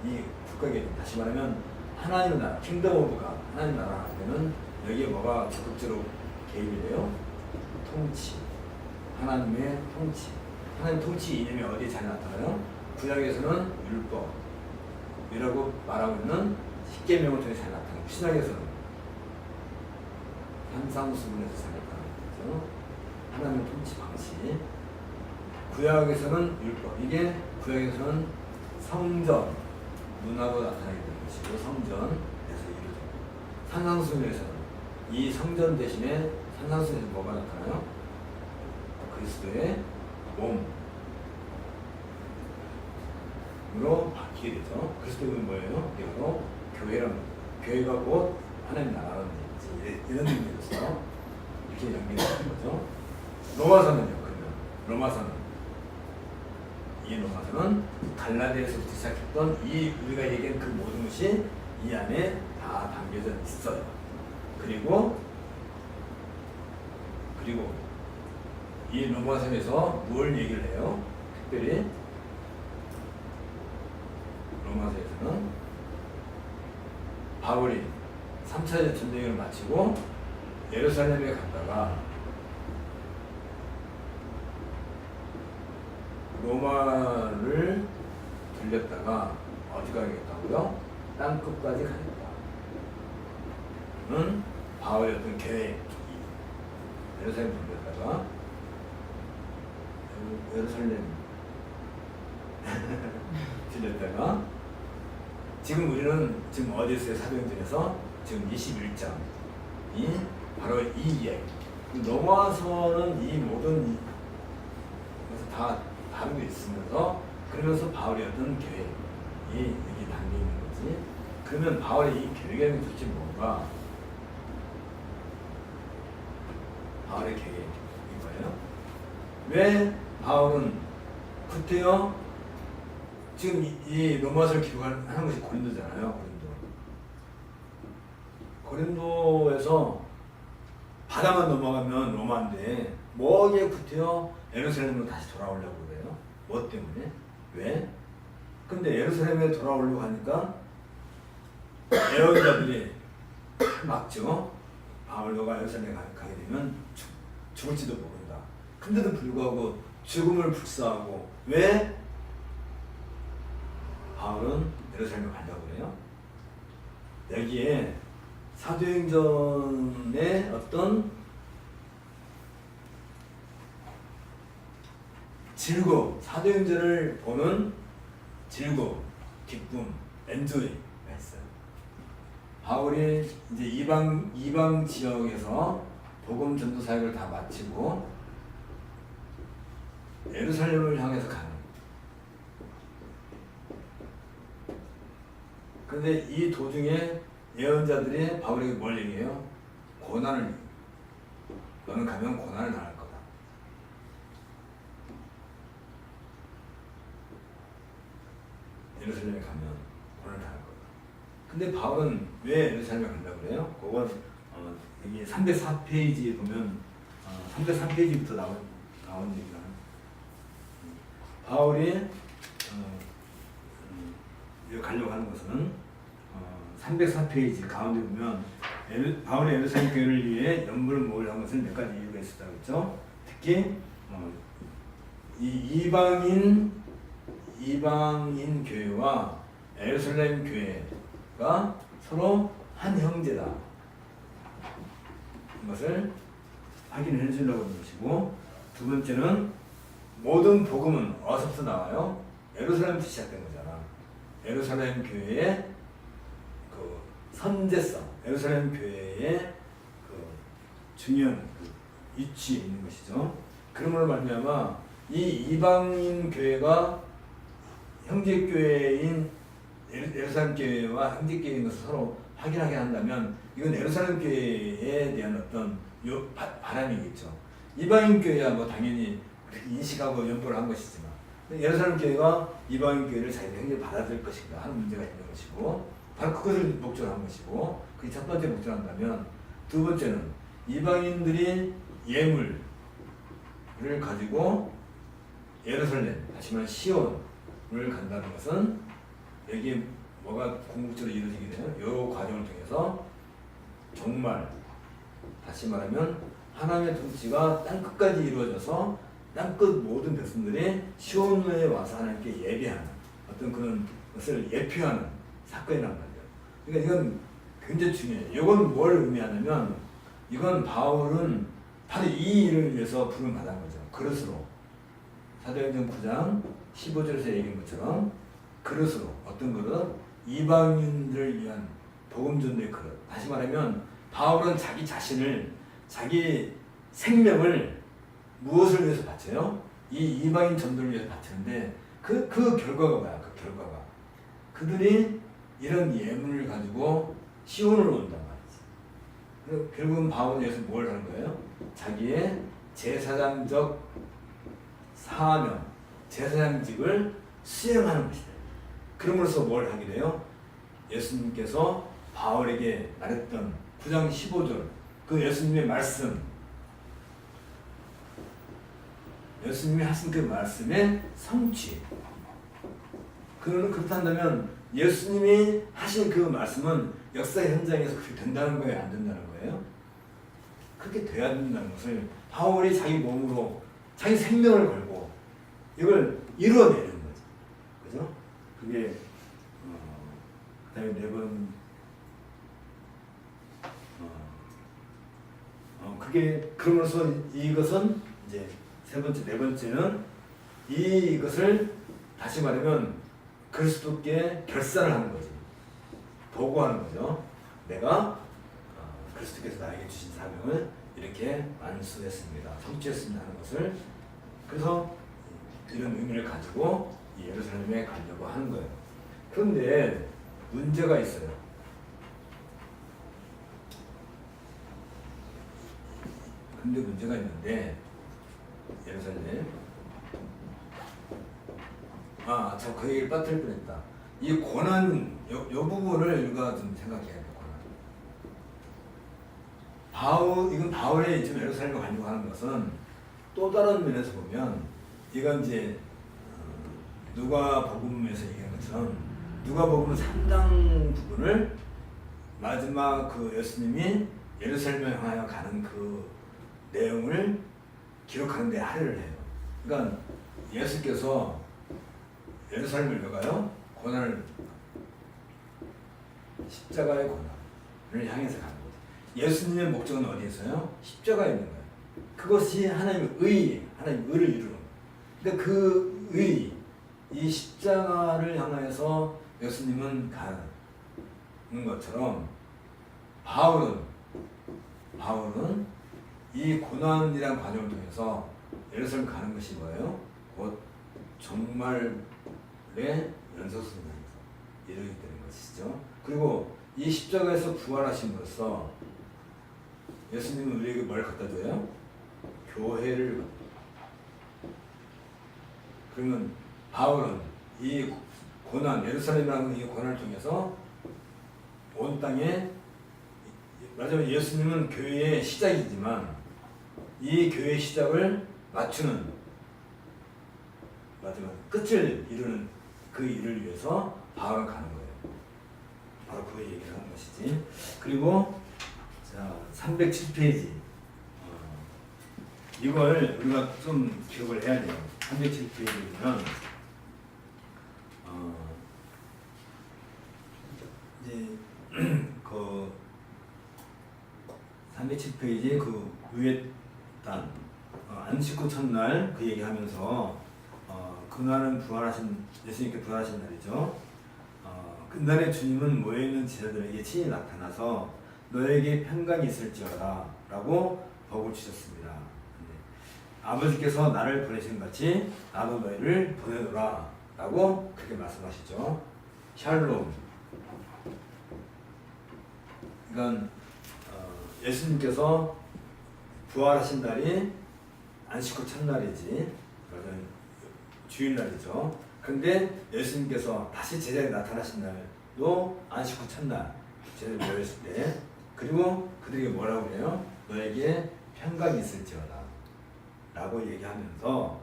이 국가 개념, 다시 말하면 하나님의 나라, 킹덤 오브 갓, 하나님 나라 하면은 여기에 뭐가 적극적으로 개입이 돼요? 통치, 하나님의 통치. 하나님 통치 이념이 어디에 잘 나타나요? 구약에서는 율법이라고 말하고 있는 십계명을 통해 잘 나타나고 신약에서는 산상수훈에서 잘 나타나죠. 하나님의 통치 방식. 구약에서는 율법, 이게 구약에서는 성전, 문화로 나타나게 되는 것이고 성전에서 이루어져. 산상수훈에서는 이 성전 대신에 산상수훈에서 뭐가 나타나요? 그리스도의 몸으로 바뀌게 어떻게 되죠? 그리스도는 뭐예요? 이게 바로 교회라는 거죠. 교회가 곧 하나님 나라라는 얘기지. 이런 의미로서 이렇게 연결되는 거죠. 로마서는요. 그러면 로마서는 이 로마서는 갈라디아에서부터 시작했던 이 우리가 얘기한 그 모든 것이 이 안에 다 담겨져 있어요. 그리고 이 로마서에서 뭘 얘기를 해요? 특별히 로마서에서는 바울이 3차 전쟁을 마치고 예루살렘에 갔다가 로마를 들렸다가 어디 가겠다고요? 땅끝까지 가겠다는 바울의 어떤 계획. 예루살렘 들렸다가 예루살렘 들렸다가 지금 우리는 지금 어디 있어요? 사도행전에서 지금 21장이 바로 이 이야기. 로마서는 이 모든 것을 다 다루고 있으면서 그러면서 바울의 어떤 계획이 여기 담겨 있는 거지. 그러면 바울의 이 계획이 도대체 뭔가? 바울의 계획인 거예요. 왜 바울은 그때요? 지금 이 로마서를 기록하는 것이 고린도잖아요. 고린도에서 바다만 넘어가면 로마인데 뭐게 그때요? 예루살렘으로 다시 돌아오려고 그래요. 뭐 때문에? 왜? 근데 예루살렘에 돌아오려고 하니까 예언자들이 막죠. 바울 너가 예루살렘에 가게 되면 죽을지도 모른다. 근데도 불구하고 죽음을 불사하고 왜? 바울은 예루살렘에 가려고 그래요. 여기에 사도행전의 어떤 즐거움, 사도행전을 보는 즐거움, 기쁨, 엔조이가 있어요. 바울이 이제 이방 지역에서 복음 전도 사역을 다 마치고 예루살렘을 향해서 가는. 그런데 이 도중에 예언자들이 바울에게 뭘 얘기해요? 고난을, 너는 가면 고난을 당할 거다. 예루살렘에 가면 고난을 당할 거다. 근데 바울은 왜 예루살렘에 간다고 그래요? 그건 여기 304페이지에 보면 304페이지부터 나온 얘기가 바울이 가려고 하는 것은 304페이지 가운데 보면 바울의 예루살렘 교회를 위해 연불을 모으려는 것은 몇 가지 이유가 있었다고 했죠. 특히 이 이방인 교회와 예루살렘 교회가 서로 한 형제다. 이것을 확인해 주려고 하는 것이고, 두 번째는 모든 복음은 어디서부터 나와요? 예루살렘부터 시작된 거잖아. 예루살렘 교회의 그 선제성, 예루살렘 교회의 그 중요한 그 위치에 있는 것이죠. 그러므로 말미암아 이 이방인 교회가 형제 교회인 예루살렘 교회와 형제 교회인 것을 서로 확인하게 한다면 이건 예루살렘 교회에 대한 어떤 바람이겠죠. 이방인 교회야 뭐 당연히 인식하고 연보를 한 것이지만 예루살렘 교회가 이방인 교회를 자기들 형제로 받아들일 것인가 하는 문제가 있는 것이고, 바로 그것을 목적으로 한 것이고, 그게 첫 번째 목적을 한다면, 두 번째는 이방인들이 예물을 가지고 예루살렘, 다시 말해 시온을 간다는 것은 여기에 뭐가 궁극적으로 이루어지게 되는 이 과정을 통해서 정말 다시 말하면 하나님의 통치가 땅끝까지 이루어져서 땅끝 모든 백성들이 시온에 와서 하나님께 예배하는 어떤 그런 것을 예표하는 사건이란 말이에요. 그러니까 이건 굉장히 중요해요. 이건 뭘 의미하냐면 이건 바울은 바로 이 일을 위해서 부름 받은 거죠. 그릇으로. 사도행전 9장 15절에서 얘기한 것처럼 그릇으로. 어떤 그릇? 이방인들을 위한 복음 전도의 그릇. 다시 말하면 바울은 자기 자신을, 자기 생명을 무엇을 위해서 바쳐요? 이 이방인 전도를 위해서 바치는데 그 결과가 뭐야? 그 결과가 그들이 이런 예문을 가지고 시온으로 온단 말이지. 결국은 바울은 여기서 뭘 하는 거예요? 자기의 제사장적 사명, 제사장직을 수행하는 것이다. 그럼으로써 뭘 하게 돼요? 예수님께서 바울에게 말했던 9장 15절 그 예수님의 말씀, 예수님이 하신 그 말씀의 성취. 그렇다면 예수님이 하신 그 말씀은 역사 현장에서 그렇게 된다는 거예요? 안 된다는 거예요? 그렇게 돼야 된다는 것을 바울이 자기 몸으로 자기 생명을 걸고 이걸 이루어내는 거죠. 그죠? 그게 그다음에 네 번 그게 그러면서 이것은 이제 세 번째 네 번째는 이것을 다시 말하면 그리스도께 결산을 하는 거지. 보고하는 거죠. 내가 그리스도께서 나에게 주신 사명을 이렇게 완수했습니다. 성취했습니다 하는 것을. 그래서 이런 의미를 가지고 예루살렘에 가려고 하는 거예요. 그런데 문제가 있어요. 근데 문제가 있는데 예루살렘 참 그 얘기를 빠뜨릴 뻔했다. 이 고난 요 부분을 우리가 좀 생각해야 돼요. 이건 바울이 지금 예루살렘에 가려고 하는 것은 또 다른 면에서 보면 이건 이제 누가복음에서 얘기한 것처럼 누가복음 3장 부분을 마지막 그 예수님이 예루살렘에 향하여 가는 그 내용을 기록하는 데 할애를 해요. 그러니까 예수께서 예루살렘을 왜 가요? 고난을 십자가의 고난을 향해서 가는 거죠. 예수님의 목적은 어디에 있어요? 십자가에 있는 거예요. 그것이 하나님의 의, 하나님의 의를 이루는 거예요. 근데 그 의, 이 십자가를 향해서 예수님은 가는 것처럼 바울은 이 고난이란 과정을 통해서 예루살렘 가는 것이 뭐예요? 곧 종말의 연속선상에서 이르게 되는 것이죠. 그리고 이 십자가에서 부활하심으로써 예수님은 우리에게 뭘 갖다 줘요? 교회를. 그러면 바울은 이 고난, 예루살렘이라는 이 고난을 통해서 온 땅에 마지막 예수님은 교회의 시작이지만 이 교회의 시작을 맞추는 마지막 끝을 이루는 그 일을 위해서 바울은 가는 거예요. 바로 그 얘기를 하는 것이지. 그리고 자 307페이지 이걸 우리가 좀 기억을 해야 돼요. 307페이지는 이제 그 307페이지 그 위에 단 안식 후 첫날 그 얘기하면서 그날은 부활하신 예수님께 부활하신 날이죠. 그날에 주님은 모여있는 제자들에게 친히 나타나서 너에게 평강이 있을지어다 라고 복을 주셨습니다. 아버지께서 나를 보내신 같이 나도 너희를 보내노라 라고 그렇게 말씀하시죠. 샬롬. 그러니까 예수님께서 부활하신 날이 안식 후 첫날이지, 주일날이죠. 그런데 예수님께서 다시 제자리에 나타나신 날도 안식 후 첫날, 제자리 모였을 때, 그리고 그들에게 뭐라고 해요? 너에게 평강이 있을지어다 라고 얘기하면서,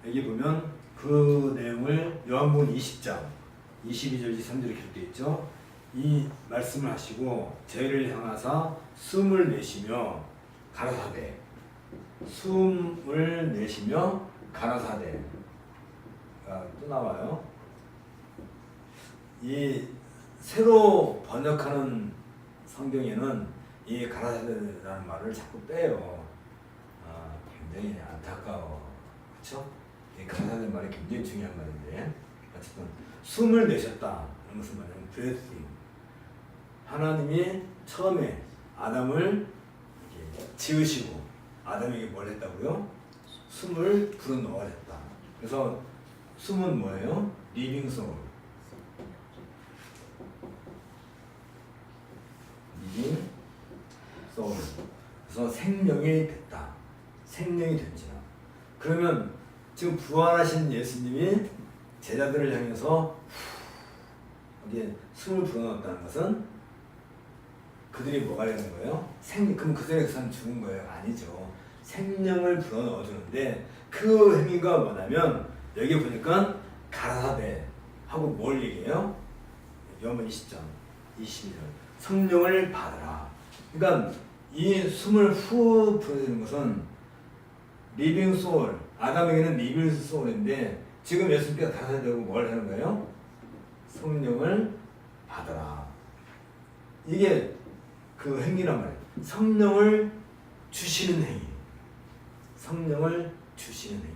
여기 보면 그 내용을 요한복음 20장 22절 23절에 기록되어 있죠. 이 말씀을 하시고 저희를 향하사 숨을 내쉬며 가라사대, 숨을 내쉬며 가라사대 또 나와요. 이 새로 번역하는 성경에는 이 가라사대라는 말을 자꾸 빼요. 굉장히 안타까워. 그렇죠? 이 가라사대 말이 굉장히 중요한 말인데, 어쨌든 숨을 내셨다. 무슨 말이냐면 breathing. 하나님이 처음에 아담을 지으시고 아담에게 뭘 했다고요? 숨을 불어넣어야 했다. 그래서 숨은 뭐예요? 리빙 소울. 소울. 그래서 생명이 됐다. 생명이 됐지요. 그러면 지금 부활하신 예수님이 제자들을 향해서 여기에 숨을 불어넣었다는 것은 그들이 뭐가 되는 거예요? 그럼 그들에게서는 죽은 거예요? 아니죠. 생명을 불어넣어주는데 그 행위가 뭐냐면 여기 보니까 가라사대 하고 뭘 얘기해요? 요한복음 20장 20절 성령을 받으라. 그러니까 이 숨을 후 불어주는 것은 리빙 소울, 아담에게는 리빙 소울인데 지금 예수님께서 가라사대하고 뭘 하는 거예요? 성령을 받으라. 이게 그 행위란 말이에요. 성령을 주시는 행위. 성령을 주시는 행위.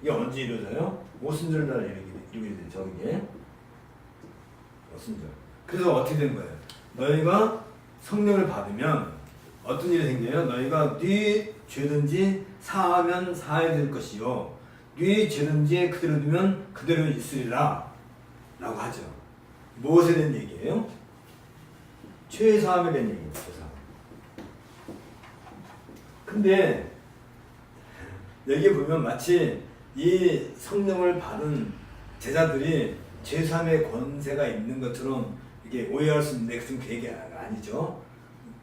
이게 언제 이루어져요? 오순절 날 이루어지죠. 저게 오순절. 그래서 어떻게 된 거예요? 너희가 성령을 받으면 어떤 일이 생겨요? 너희가 네 죄든지 사하면 사해질 것이요 네 죄든지 그대로 두면 그대로 있으리라 라고 하죠. 무엇에 대한 얘기예요? 죄사함에 대한 얘기입니다. 죄사함. 근데 여기 보면 마치 이 성령을 받은 제자들이 죄사함의 권세가 있는 것처럼 이게 오해할 수 있는데 그건 그 얘기가 아니죠.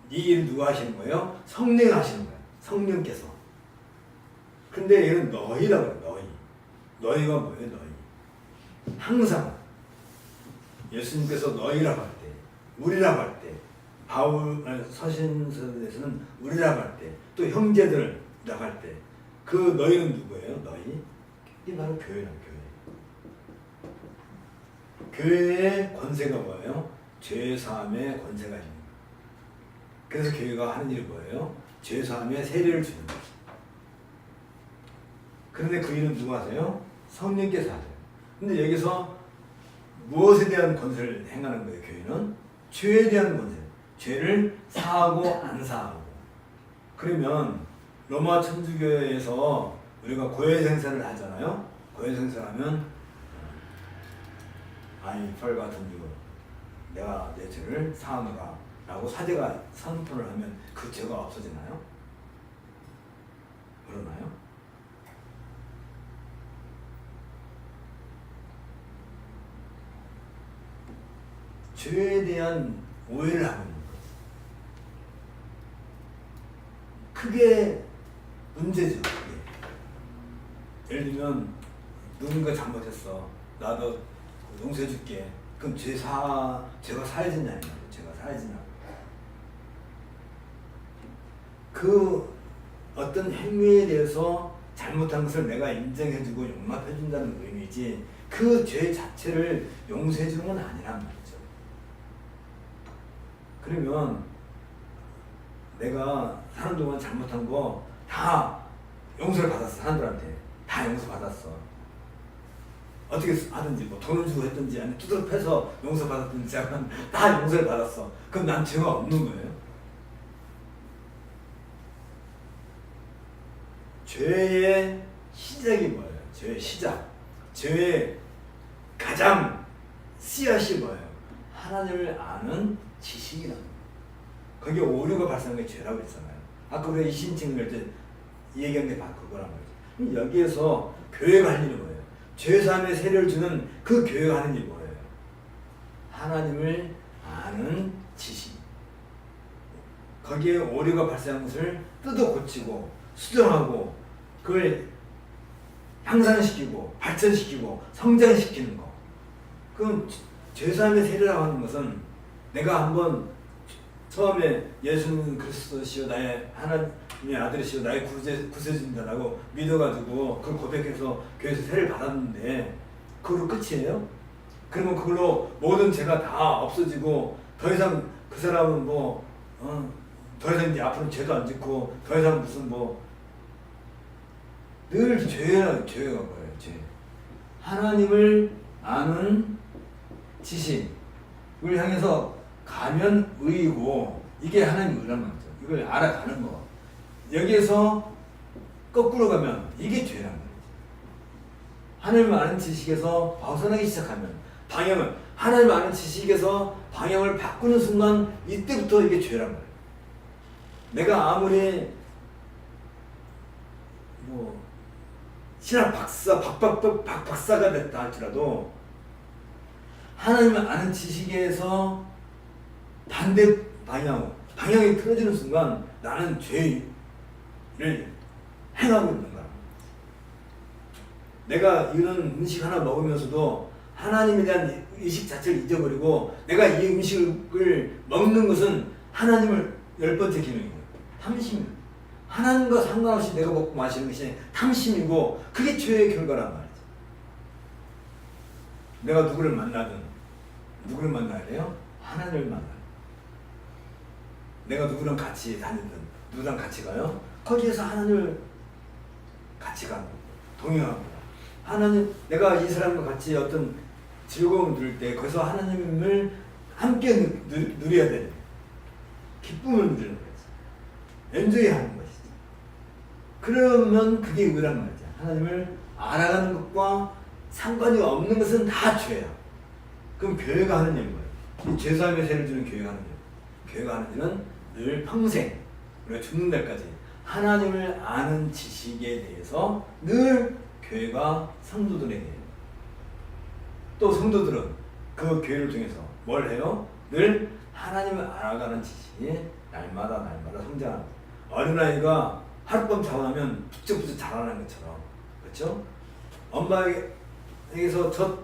이 일을 누가 하시는 거예요? 성령이 하시는 거예요. 성령께서. 근데 얘는 너희라고 해요. 너희. 너희가 뭐예요? 너희. 항상 예수님께서 너희라고 할 때, 우리라고 할 때, 서신서에서는 우리라고 할 때, 또 형제들이라고 할 때, 그 너희는 누구예요? 너희? 이게 바로 교회란 교회. 교회의 권세가 뭐예요? 죄사함의 권세가 있는 거예요. 그래서 교회가 하는 일이 뭐예요? 죄사함의 세례를 주는 거예요. 그런데 그 일은 누가 하세요? 성령께서 하세요. 근데 여기서 무엇에 대한 권세를 행하는 거예요? 교회는 죄에 대한 권세. 죄를 사하고 안 사하고. 그러면 로마 천주교에서 우리가 고해생사를 하잖아요. 고해생사하면 아니 펄 같은 이유 내가 내 죄를 사하노라 라고 사제가 선포를 하면 그 죄가 없어지나요? 그러나요? 죄에 대한 오해를 하고 있는 거예요. 그게 문제죠. 그게. 예를 들면 누군가 잘못했어. 나도 용서해줄게. 그럼 죄가 사해지냐 이 말이에요. 죄가 사해지냐. 그 어떤 행위에 대해서 잘못한 것을 내가 인정해주고 용납해준다는 의미지 그 죄 자체를 용서해주는 건 아니란 말이죠. 그러면 내가 사는 동안 잘못한 거 다 용서를 받았어. 사람들한테 다 용서받았어. 어떻게 하든지 뭐 돈을 주고 했든지 아니면 두드러 패서 용서받았든지 하면 다 용서를 받았어. 그럼 난 죄가 없는 거예요. 죄의 시작이 뭐예요? 죄의 시작. 죄의 가장 씨앗이 뭐예요? 하나님을 아는 지식이라는 거예요. 거기에 오류가 발생한 게 죄라고 했잖아요. 아까 우리가 이신칭을 때 얘기한 게 바로 그거란 말이죠. 여기에서 교회가 할 일이 뭐예요? 죄사함의 세례를 주는 그 교회가 하는 일이 뭐예요? 하나님을 아는 지식. 거기에 오류가 발생한 것을 뜯어 고치고 수정하고 그걸 향상시키고 발전시키고 성장시키는 거. 그럼 죄사함의 세례라고 하는 것은 내가 한번 처음에 예수는 그리스도시요 나의 하나님의 아들이시요 나의 구세주인다라고 믿어가지고 그걸 고백해서 교회에서 세례를 받았는데 그걸로 끝이에요? 그러면 그걸로 모든 죄가 다 없어지고 더 이상 그 사람은 더 이상 이제 앞으로 죄도 안 짓고 더 이상 무슨 늘 죄가 뭐예요? 죄. 하나님을 아는 지식을 향해서 가면 의이고 이게 하나님 의란 말이죠. 이걸 알아가는 거. 여기에서 거꾸로 가면 이게 죄란 말이죠. 하나님을 아는 지식에서 벗어나기 시작하면 하나님을 아는 지식에서 방향을 바꾸는 순간 이때부터 이게 죄란 말이에요. 내가 아무리 뭐 신학 박사가 됐다 할지라도 하나님을 아는 지식에서 반대 방향이 틀어지는 순간 나는 죄를 행하고 있는 거야. 내가 이런 음식 하나 먹으면서도 하나님에 대한 의식 자체를 잊어버리고 내가 이 음식을 먹는 것은 하나님을 10번째 기능이에요. 탐심. 하나님과 상관없이 내가 먹고 마시는 것이 탐심이고 그게 죄의 결과란 말이죠. 내가 누구를 만나야 돼요? 하나님을 만나요. 내가 누구랑 같이 다니든 누구랑 같이 가요? 거기에서 하나님을 같이 가고 동행합니다. 하나님, 내가 이 사람과 같이 어떤 즐거움을 누릴 때 거기서 하나님을 함께 누려야 되는 기쁨을 누리는 거죠. 엔조이 하는 것이죠. 그러면 그게 의란 말이죠. 하나님을 알아가는 것과 상관이 없는 것은 다 죄야. 그럼 교회가 하는 일은 뭐예요? 이 죄사함의 세를 주는 교회가 하는 일. 교회가 하는 일은 늘 평생 우리가 죽는 날까지 하나님을 아는 지식에 대해서 늘 교회가 성도들에게 또 성도들은 그 교회를 통해서 뭘 해요? 늘 하나님을 알아가는 지식이 날마다 성장하는 거예요. 어린아이가 하룻밤 자고 나면 부쩍부쩍 자라는 것처럼, 그렇죠? 엄마에게서 젖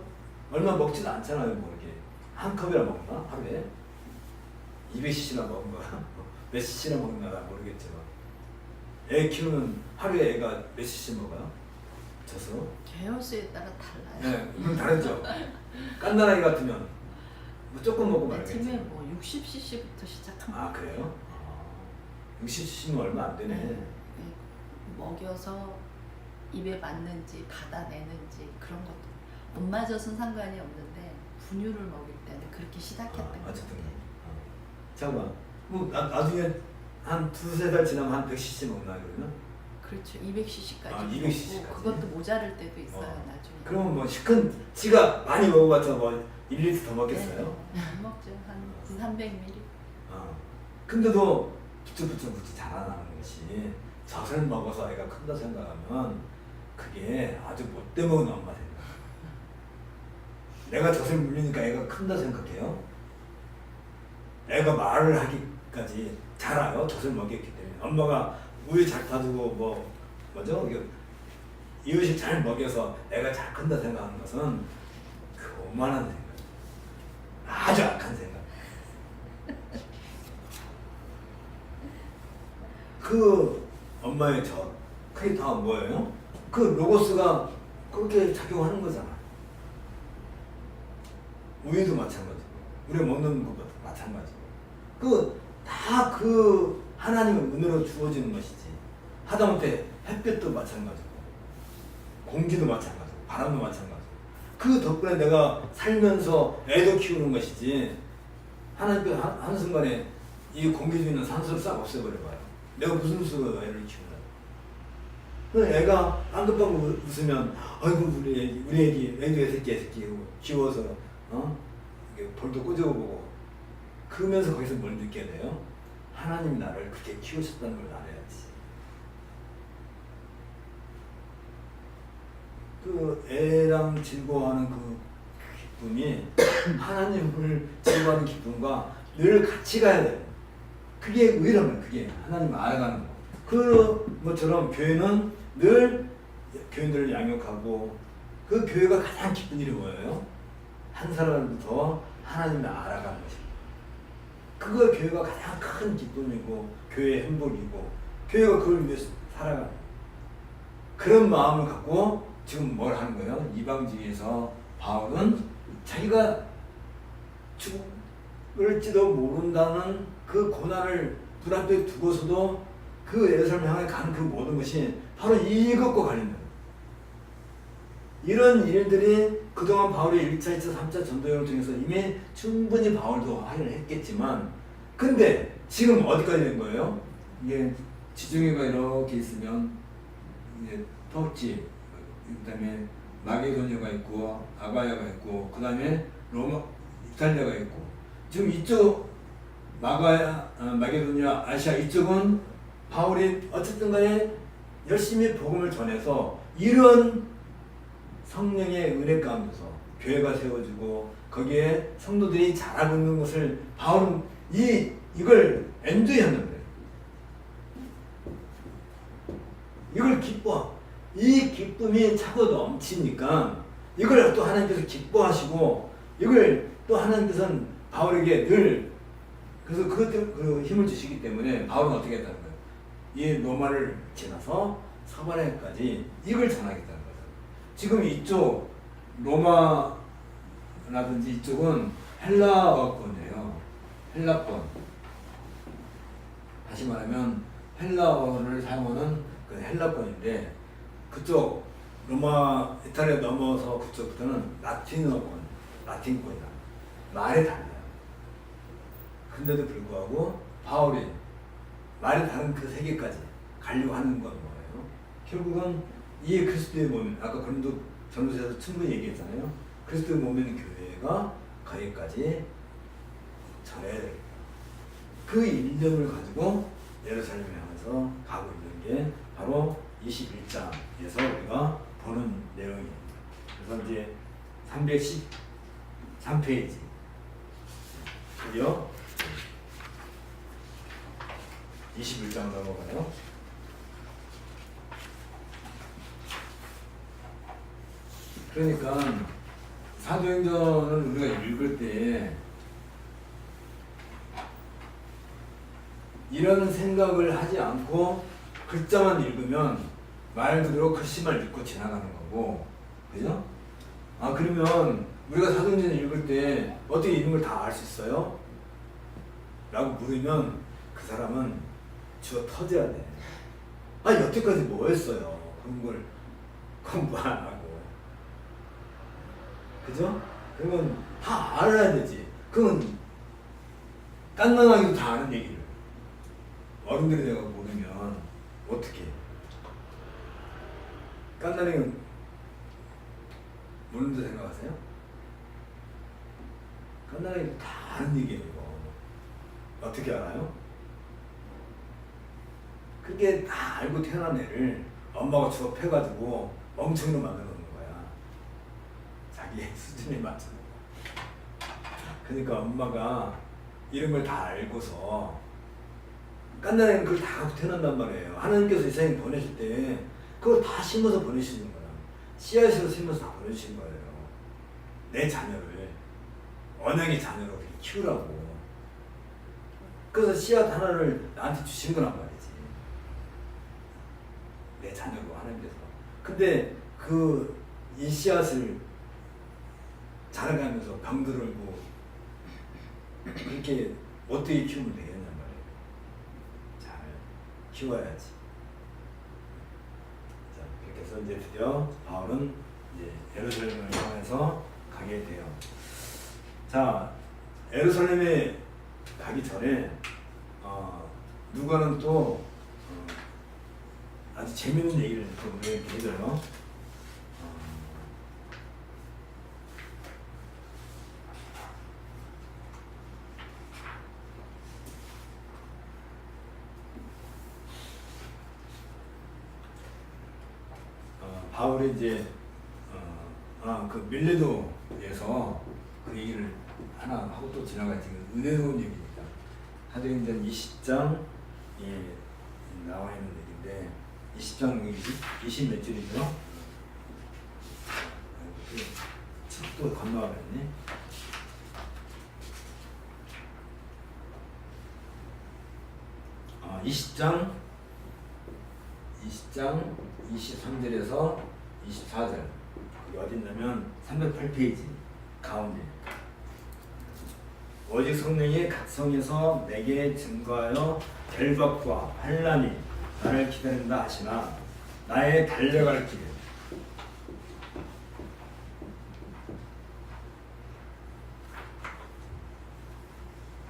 얼마 먹지도 않잖아요. 뭐 이렇게 한 컵이나 먹나 하루에 200cc나 먹는가 몇 cc나 먹는가 모르겠지만 애 키우는 하루에 애가 몇 cc 먹어요? 젖을? 개연수에 따라 달라요. 네, 그럼 다르죠. 깐난아이 같으면 뭐 조금 먹고 말겠지. 아침에 뭐 60cc부터 시작합니다. 아 그래요? 60cc면 얼마 안 되네. 네. 먹여서 입에 맞는지 받아내는지 그런 것도 엄마 젖은 상관이 없는데 분유를 먹일 때는 그렇게 시작했던 것 같아요. 잠깐만, 뭐 나중에 한 두세 달 지나면 한 100cc 먹나 그러면? 그렇죠. 200cc까지. 200cc 까지? 그것도 모자랄 때도 있어요. 나중에. 그러면 뭐 시큰 지가 많이 먹어봤자 뭐 1리터 더 먹겠어요? 네, 먹죠. 한 300ml. 근데도 부쩍부쩍 자라나는 것이 젖을 먹어서 애가 큰다 생각하면 그게 아주 못돼 먹은 엄마 생각. 내가 젖을 물리니까 애가 큰다 생각해요. 애가 말을 하기까지 자라요. 젖을 먹였기 때문에. 엄마가 우유 잘 타주고 뭐죠? 이유식 잘 먹여서 애가 잘 큰다 생각하는 것은 그 오만한 생각. 아주 악한 생각. 그 엄마의 젖, 그게 다 뭐예요? 그 로고스가 그렇게 작용하는 거잖아. 우유도 마찬가지고, 우리가 먹는 것도 마찬가지고. 다 그 하나님의 은혜로 주어지는 것이지. 하다못해 햇볕도 마찬가지고, 공기도 마찬가지고, 바람도 마찬가지고. 그 덕분에 내가 살면서 애도 키우는 것이지. 하나님께서 한순간에 이 공기 중에 있는 산소를 싹 없애버려봐요. 내가 무슨 수로 애를 키우나? 애가 앙긋방긋 웃으면 아이고 우리 애기 새끼 귀여워서 볼도 꼬집어보고 그러면서 거기서 뭘 느껴야 돼요? 하나님이 나를 그렇게 키우셨다는 걸 알아야지. 그 애랑 즐거워하는 그 기쁨이 하나님을 즐거워하는 기쁨과 늘 같이 가야 돼요. 그게 의란 말이에요. 그게 하나님을 알아가는 거. 그 것처럼 교회는 늘 교인들을 양육하고 그 교회가 가장 기쁜 일이 뭐예요? 한 사람부터 하나님을 알아가는 것입니다. 그거 교회가 가장 큰 기쁨이고 교회의 행복이고 교회가 그걸 위해서 살아가는 그런 마음을 갖고 지금 뭘 하는 거예요? 이방지에서 바울은 자기가 죽을지도 모른다는 그 고난을 눈앞에 두고서도 그 예루살렘 향해 가는 그 모든 것이 바로 이것과 관련돼요. 이런 일들이 그동안 바울의 1차, 2차, 3차 전도여행을 통해서 이미 충분히 바울도 확인을 했겠지만 근데 지금 어디까지 된 거예요? 이게 지중해가 이렇게 있으면 이제 터키, 그 다음에 마게도니아가 있고 아가야가 있고 그 다음에 로마, 이탈리아가 있고 지금 이쪽 마게도냐, 아시아 이쪽은 바울이 어쨌든 간에 열심히 복음을 전해서 이런 성령의 은혜 가운데서 교회가 세워지고 거기에 성도들이 자라고 있는 것을 바울은 이걸 엔조이하는 거예요. 이걸 기뻐. 이 기쁨이 차고 넘치니까 이걸 또 하나님께서 기뻐하시고 이걸 또 하나님께서는 바울에게 늘 그래서 그 힘을 주시기 때문에 바울은 어떻게 했다는 거예요? 이 로마를 지나서 사마리아까지 이걸 전하겠다는 거죠. 지금 이쪽 로마라든지 이쪽은 헬라어권이에요. 헬라권. 다시 말하면 헬라어를 사용하는 그 헬라권인데 그쪽 로마 이탈리아 넘어서 그쪽부터는 라틴권이다. 말이 달라요. 근데도 불구하고 바울이 말이 다른 그 세계까지 가려고 하는 건 뭐예요? 결국은 이 그리스도의 몸, 아까 고린도 전도서에서 충분히 얘기했잖아요. 그리스도의 몸인 교회가 거기까지 전해야 될 그 일념을 가지고 예루살렘에 향해서 가고 있는 게 바로 21장에서 우리가 보는 내용입니다. 그래서 이제 313페이지 드디어 21장 넘어가요. 그러니까 사도행전을 우리가 읽을 때 이런 생각을 하지 않고 글자만 읽으면 말 그대로 글씨만 읽고 지나가는 거고, 그죠? 그러면 우리가 사도행전을 읽을 때 어떻게 이런 걸 다 알 수 있어요? 라고 물으면 그 사람은 주워 터져야 돼. 여태까지 뭐 했어요? 그런 걸 공부 안 하고. 그죠? 그러면 다 알아야 되지. 그건 깐난하기도 다 아는 얘기를 어른들이 내가 모르면 어떻게? 깐난이는 모르는 줄 생각하세요? 깐난이 다 아는 얘기예요. 어떻게 알아요? 그게 다 알고 태어난 애를 엄마가 취업해가지고 멍청이로 만들어 놓는 거야. 자기의 수준에 맞춰. 그러니까 엄마가 이런 걸 다 알고서 깐난이는 그걸 다 갖고 태어난단 말이에요. 하나님께서 이 세상에 보내실 때 그걸 다 심어서 보내시는 거야. 씨앗으로 심어서 다 보내주신 거예요. 내 자녀를 언양의 자녀로 그렇게 키우라고. 그래서 씨앗 하나를 나한테 주신 거란 말이지. 내 자녀로 하나님께서. 근데 이 씨앗을 자라가면서 병들고 그렇게 어떻게 키우면 되겠냔 말이에요. 잘 키워야지. 자, 그렇게 해서 이제 드디어 바울은 이제 예루살렘을 향해서 가게 돼요. 자, 예루살렘에 가기 전에 누가는 또 아주 재밌는 얘기를 또 우리에게 해줘요. 바울이 이제 그 밀레도에서 그 얘기를 하나 하고 또 지나가지. 은혜로운 얘기입니다. 사도행전 20장에 나와 있는 얘기인데 20장 20 몇 줄이죠? 책도 건너가버렸네. 아, 20장 23절에서 24절. 여기 어디 있냐면 308페이지 가운데. 오직 성령이 각성에서 내게 증거하여 결박과 환난이 나를 기다린다 하시나 나의 달려갈 길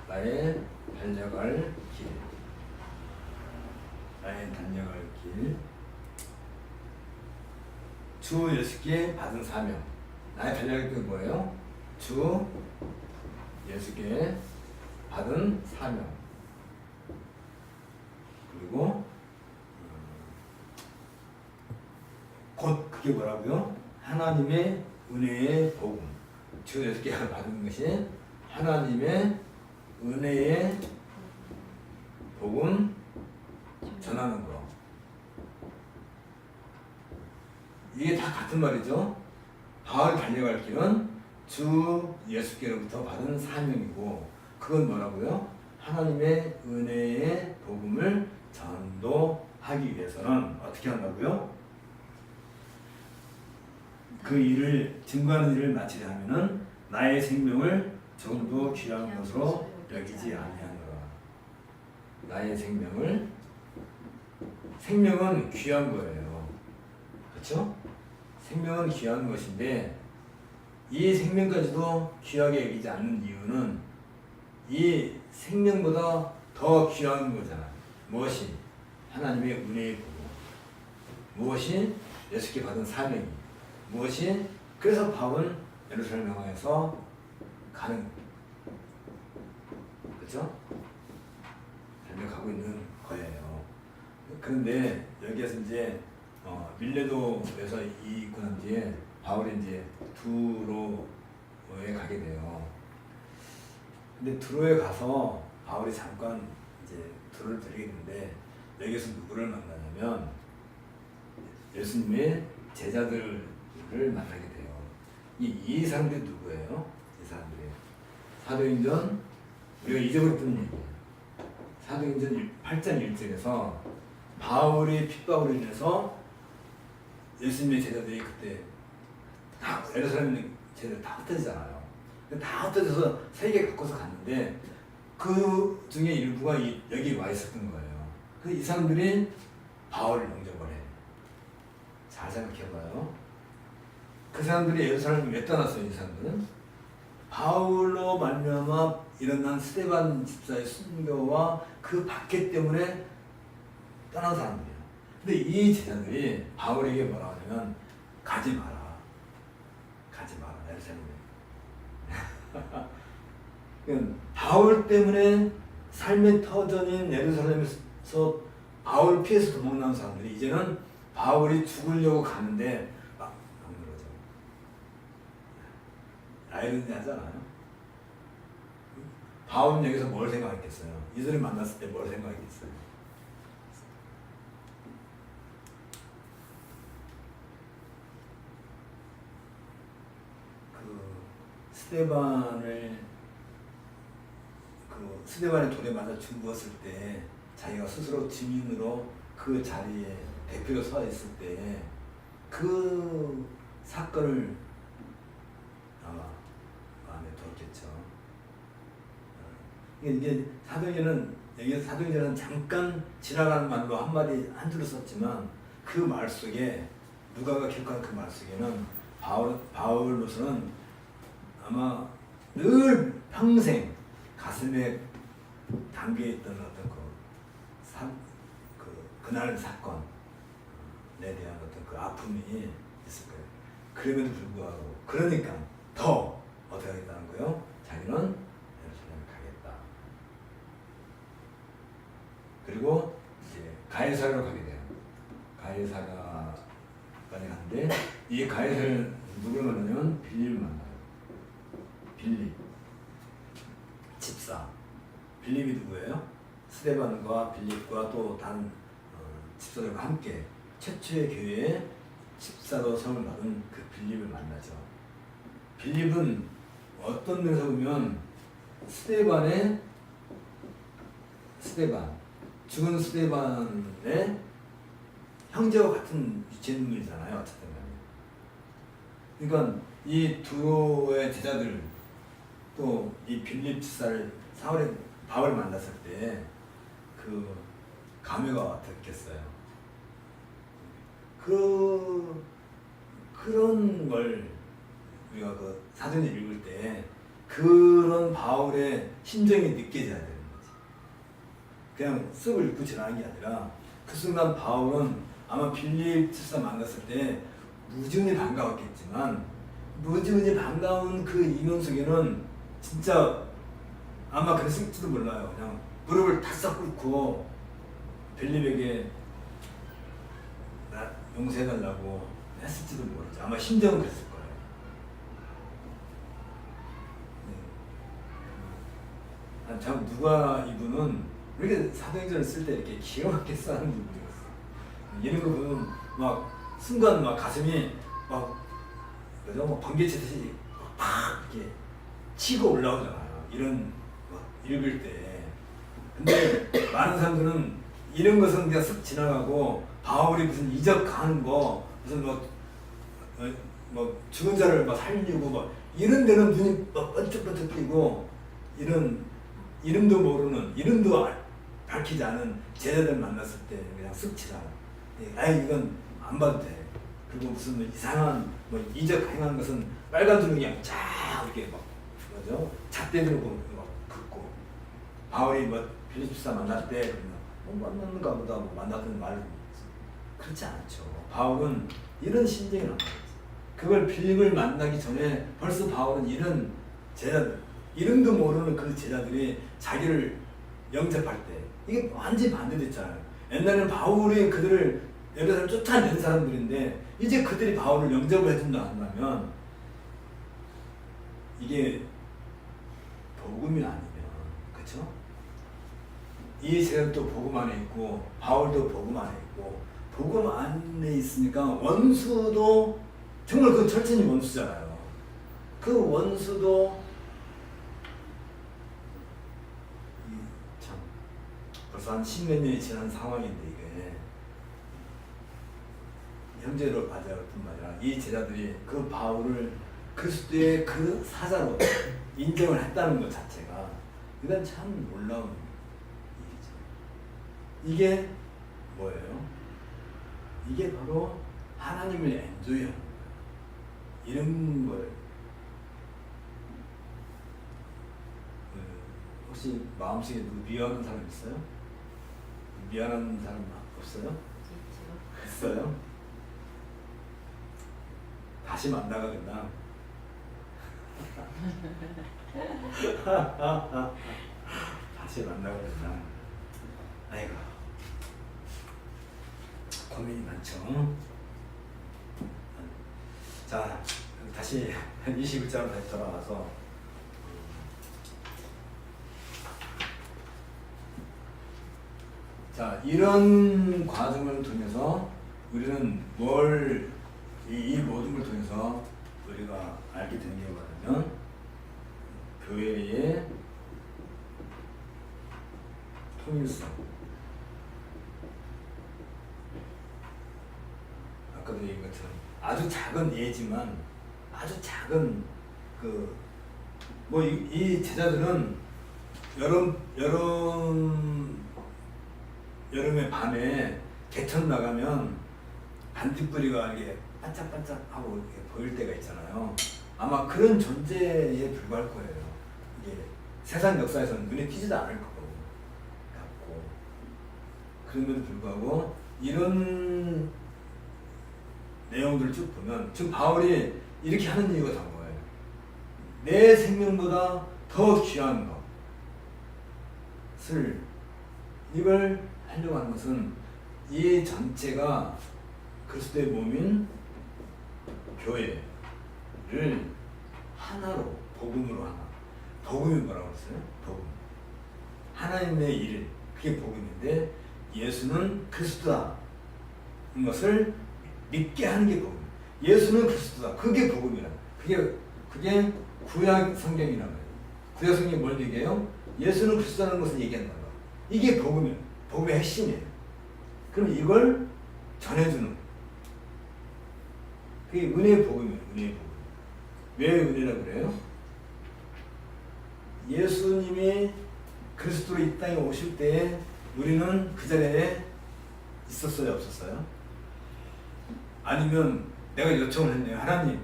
나의 달려갈 길 주 예수께 받은 사명. 나의 달려갈 길은 뭐예요? 주 예수께 받은 사명. 그리고 곧 그게 뭐라고요? 하나님의 은혜의 복음. 주 6개가 받은 것이 하나님의 은혜의 복음 전하는 거. 이게 다 같은 말이죠. 바울이 달려갈 길은 주 예수께로부터 받은 사명이고, 그건 뭐라고요? 하나님의 은혜의 복음을 전도하기 위해서는 어떻게 한다고요? 그 일을 증거하는 일을 마치려 하면은 나의 생명을 조금도 귀한 것으로 여기지 아니하노라. 나의 생명은 귀한 거예요. 그렇죠? 생명은 귀한 것인데 이 생명까지도 귀하게 여기지 않는 이유는 이 생명보다 더 귀한 거잖아요. 무엇이? 하나님의 은혜의 복음. 무엇이? 예수께 받은 사명이. 무엇이? 그래서 바울은 예루살렘 향해서 가는 거예요. 그렇죠? 달려가고 있는 거예요. 그런데 여기에서 이제 밀레도에서 있고 난 뒤에 바울이 이제 두로에 가게 돼요. 근데 두로에 가서 바울이 잠깐 이제 두로를 들리겠는데 여기서 누구를 만나냐면 예수님의 제자들을 만나게 돼요. 이 사람들이 누구예요? 이 사람들이 사도행전, 우리가 잊어버렸던 얘기예요. 사도행전 8장 1절에서 바울의 핍박으로 인해서 예수님의 제자들이 그때 다 예루살렘 제자들 다 흩어지잖아요. 다 흩어져서 세계 갖고서 갔는데 그 중에 일부가 여기 와 있었던 거예요. 그래서 이 사람들이 바울을 영접을 해. 잘 생각해봐요. 그 사람들이 예루살렘을 왜 떠났어요? 이 사람들은 바울로 말미암아 일어난 스데반 집사의 순교와 그 박해 때문에 떠난 사람들이에요. 근데 이 제자들이 바울에게 뭐라 하냐면 가지 마라. 가지 마라. 예루살렘에. 바울 때문에 삶의 터전인 예루살렘에서 바울 피해서 도망나는 사람들이 이제는 바울이 죽으려고 가는데 막 먹는 거죠. 아이러니하잖아요. 바울은 여기서 뭘 생각했겠어요? 이들을 만났을 때 뭘 생각했겠어요? 스데반의 돌에 맞아 죽었을 때 자기가 스스로 증인으로 그 자리에 대표로 서 있을 때 그 사건을 아마 마음에 뒀겠죠. 이게 사도행전은 여기서 사도행전은 잠깐 지나가는 말로 한 줄을 썼지만 그 말 속에 누가가 기록한 그 말 속에는 바울로서는 아마 늘 평생 가슴에 담겨있던 어떤 그날 사건에 대한 어떤 그 아픔이 있을 거예요. 그럼에도 불구하고 그러니까 더 어떻게 하겠다는 거예요? 자기는 예루살렘에 가겠다. 그리고 이제 가이사랴로 가게 돼요. 가이사랴까지 갔는데 이 가이사랴 누구를 만나냐면 빌립을 만나요. 빌립 집사. 빌립이 누구예요? 스데반과 빌립과 또 다른 집사들과 함께 최초의 교회에 집사로 성을 받은 그 빌립을 만나죠. 빌립은 어떤 면에서 보면 죽은 스데반의 형제와 같은 위치의 인물이잖아요. 어쨌든 간에. 그러니까 이 두로의 제자들 또 이 빌립 집사를 바울을 만났을 때 그 감회가 어떻겠어요? 그런 걸 우리가 그 사전을 읽을 때 그런 바울의 심정이 느껴져야 되는 거지. 그냥 쓱 읽고 지나는 게 아니라 그 순간 바울은 아마 빌립 집사 만났을 때 무지무지 반가웠겠지만 무지무지 반가운 그 이면 속에는 진짜 아마 그랬을지도 몰라요. 그냥 무릎을 탁싹 꿇고 빌립에게 나 용서해달라고 했을지도 모르죠. 아마 심정은 그랬을 거예요. 네. 참 누가 이분은 왜 이렇게 사도행전을 쓸 때 이렇게 기가 막히게 써하는지 모르겠어요. 이런 거 보면 막 순간 막 가슴이 막 그죠? 막 번개 치듯이 팍 이렇게 치고 올라오잖아요. 이런 막 읽을 때. 근데 많은 사람들은 이런 것은 그냥 쓱 지나가고 바울이 무슨 이적하는 거 무슨 뭐 죽은 자를 막 살리고 막 이런 데는 눈이 막 번쩍번쩍 뜨고 이런 이름도 모르는 이름도 밝히지 않은 제자들 만났을 때 그냥 쓱 지나가. 아이 이건 안 봐도 돼. 그리고 무슨 뭐 이상한 뭐 이적 행한 것은 빨간 줄로 그냥 쫙 이렇게 막 뭐죠? 잣대 들고 막 긋고 바울이 뭐 빌립사 만날 때 만났는가 보다 뭐 만났던 말 그렇지 않죠. 바울은 이런 심정이 난 거지. 그걸 빌립을 만나기 전에 벌써 바울은 이런 제자들 이름도 모르는 그 제자들이 자기를 영접할 때 이게 완전히 반대됐잖아요. 옛날에는 바울이 그들을 예루살렘 쫓아낸 사람들인데 이제 그들이 바울을 영접을 해준다 한다면 이게 복음이 아니면 그렇죠? 이 제자도 복음 안에 있고 바울도 복음 안에 있고 복음 안에 있으니까 원수도 정말 그 철저히 원수잖아요. 그 원수도 참 벌써 한 십몇 년이 지난 상황인데 이게 형제로 받아야 할 뿐만 아니라 이 제자들이 그 바울을 그리스도의 그 사자로 인정을 했다는 것 자체가 이건 참 놀라운 일이죠. 이게 뭐예요? 이게 바로 하나님을 엔조이하는 거예요. 이런 걸 혹시 마음속에 누구 미워하는 사람 있어요? 미안한 사람 없어요? 있어요? 다시 만나가겠나? 다시 만나가겠나? 아이고 고민이 많죠. 자 다시 21장으로 다시 돌아와서 자 이런 과정을 통해서 우리는 이 모든 걸 통해서 우리가 알게 되는 게 뭐냐면 교회의 통일성. 아까도 얘기한 것처럼 아주 작은 예지만 아주 작은 이 제자들은 여름에 밤에 개천 나가면 반딧불이가 이게 반짝반짝하고 이렇게 보일 때가 있잖아요. 아마 그런 존재에 불과할 거예요. 이게 세상 역사에서는 눈에 띄지도 않을 거고 같고 그럼에도 불구하고 이런 내용들을 쭉 보면 지금 바울이 이렇게 하는 이유가 다 뭐예요? 내 생명보다 더 귀한 것을 이걸 하려고 하는 것은 이 전체가 그리스도의 몸인 교회를 하나로 복음으로 하나. 복음이 뭐라고 했어요? 복음. 하나님의 일 그게 복음인데 예수는 그리스도다. 이 것을 믿게 하는 게 복음. 예수는 그리스도다. 그게 복음이라. 그게 구약 성경이란 말이에요. 구약 성경이 뭘 얘기해요? 예수는 그리스도라는 것을 얘기한다. 이게 복음이에요. 복음의 핵심이에요. 그럼 이걸 전해주는 그게 은혜의 복음이에요. 은혜의 복음. 왜 은혜라고 그래요? 예수님이 그리스도로 이 땅에 오실 때에 우리는 그 자리에 있었어요? 없었어요? 아니면 내가 요청을 했네요. 하나님,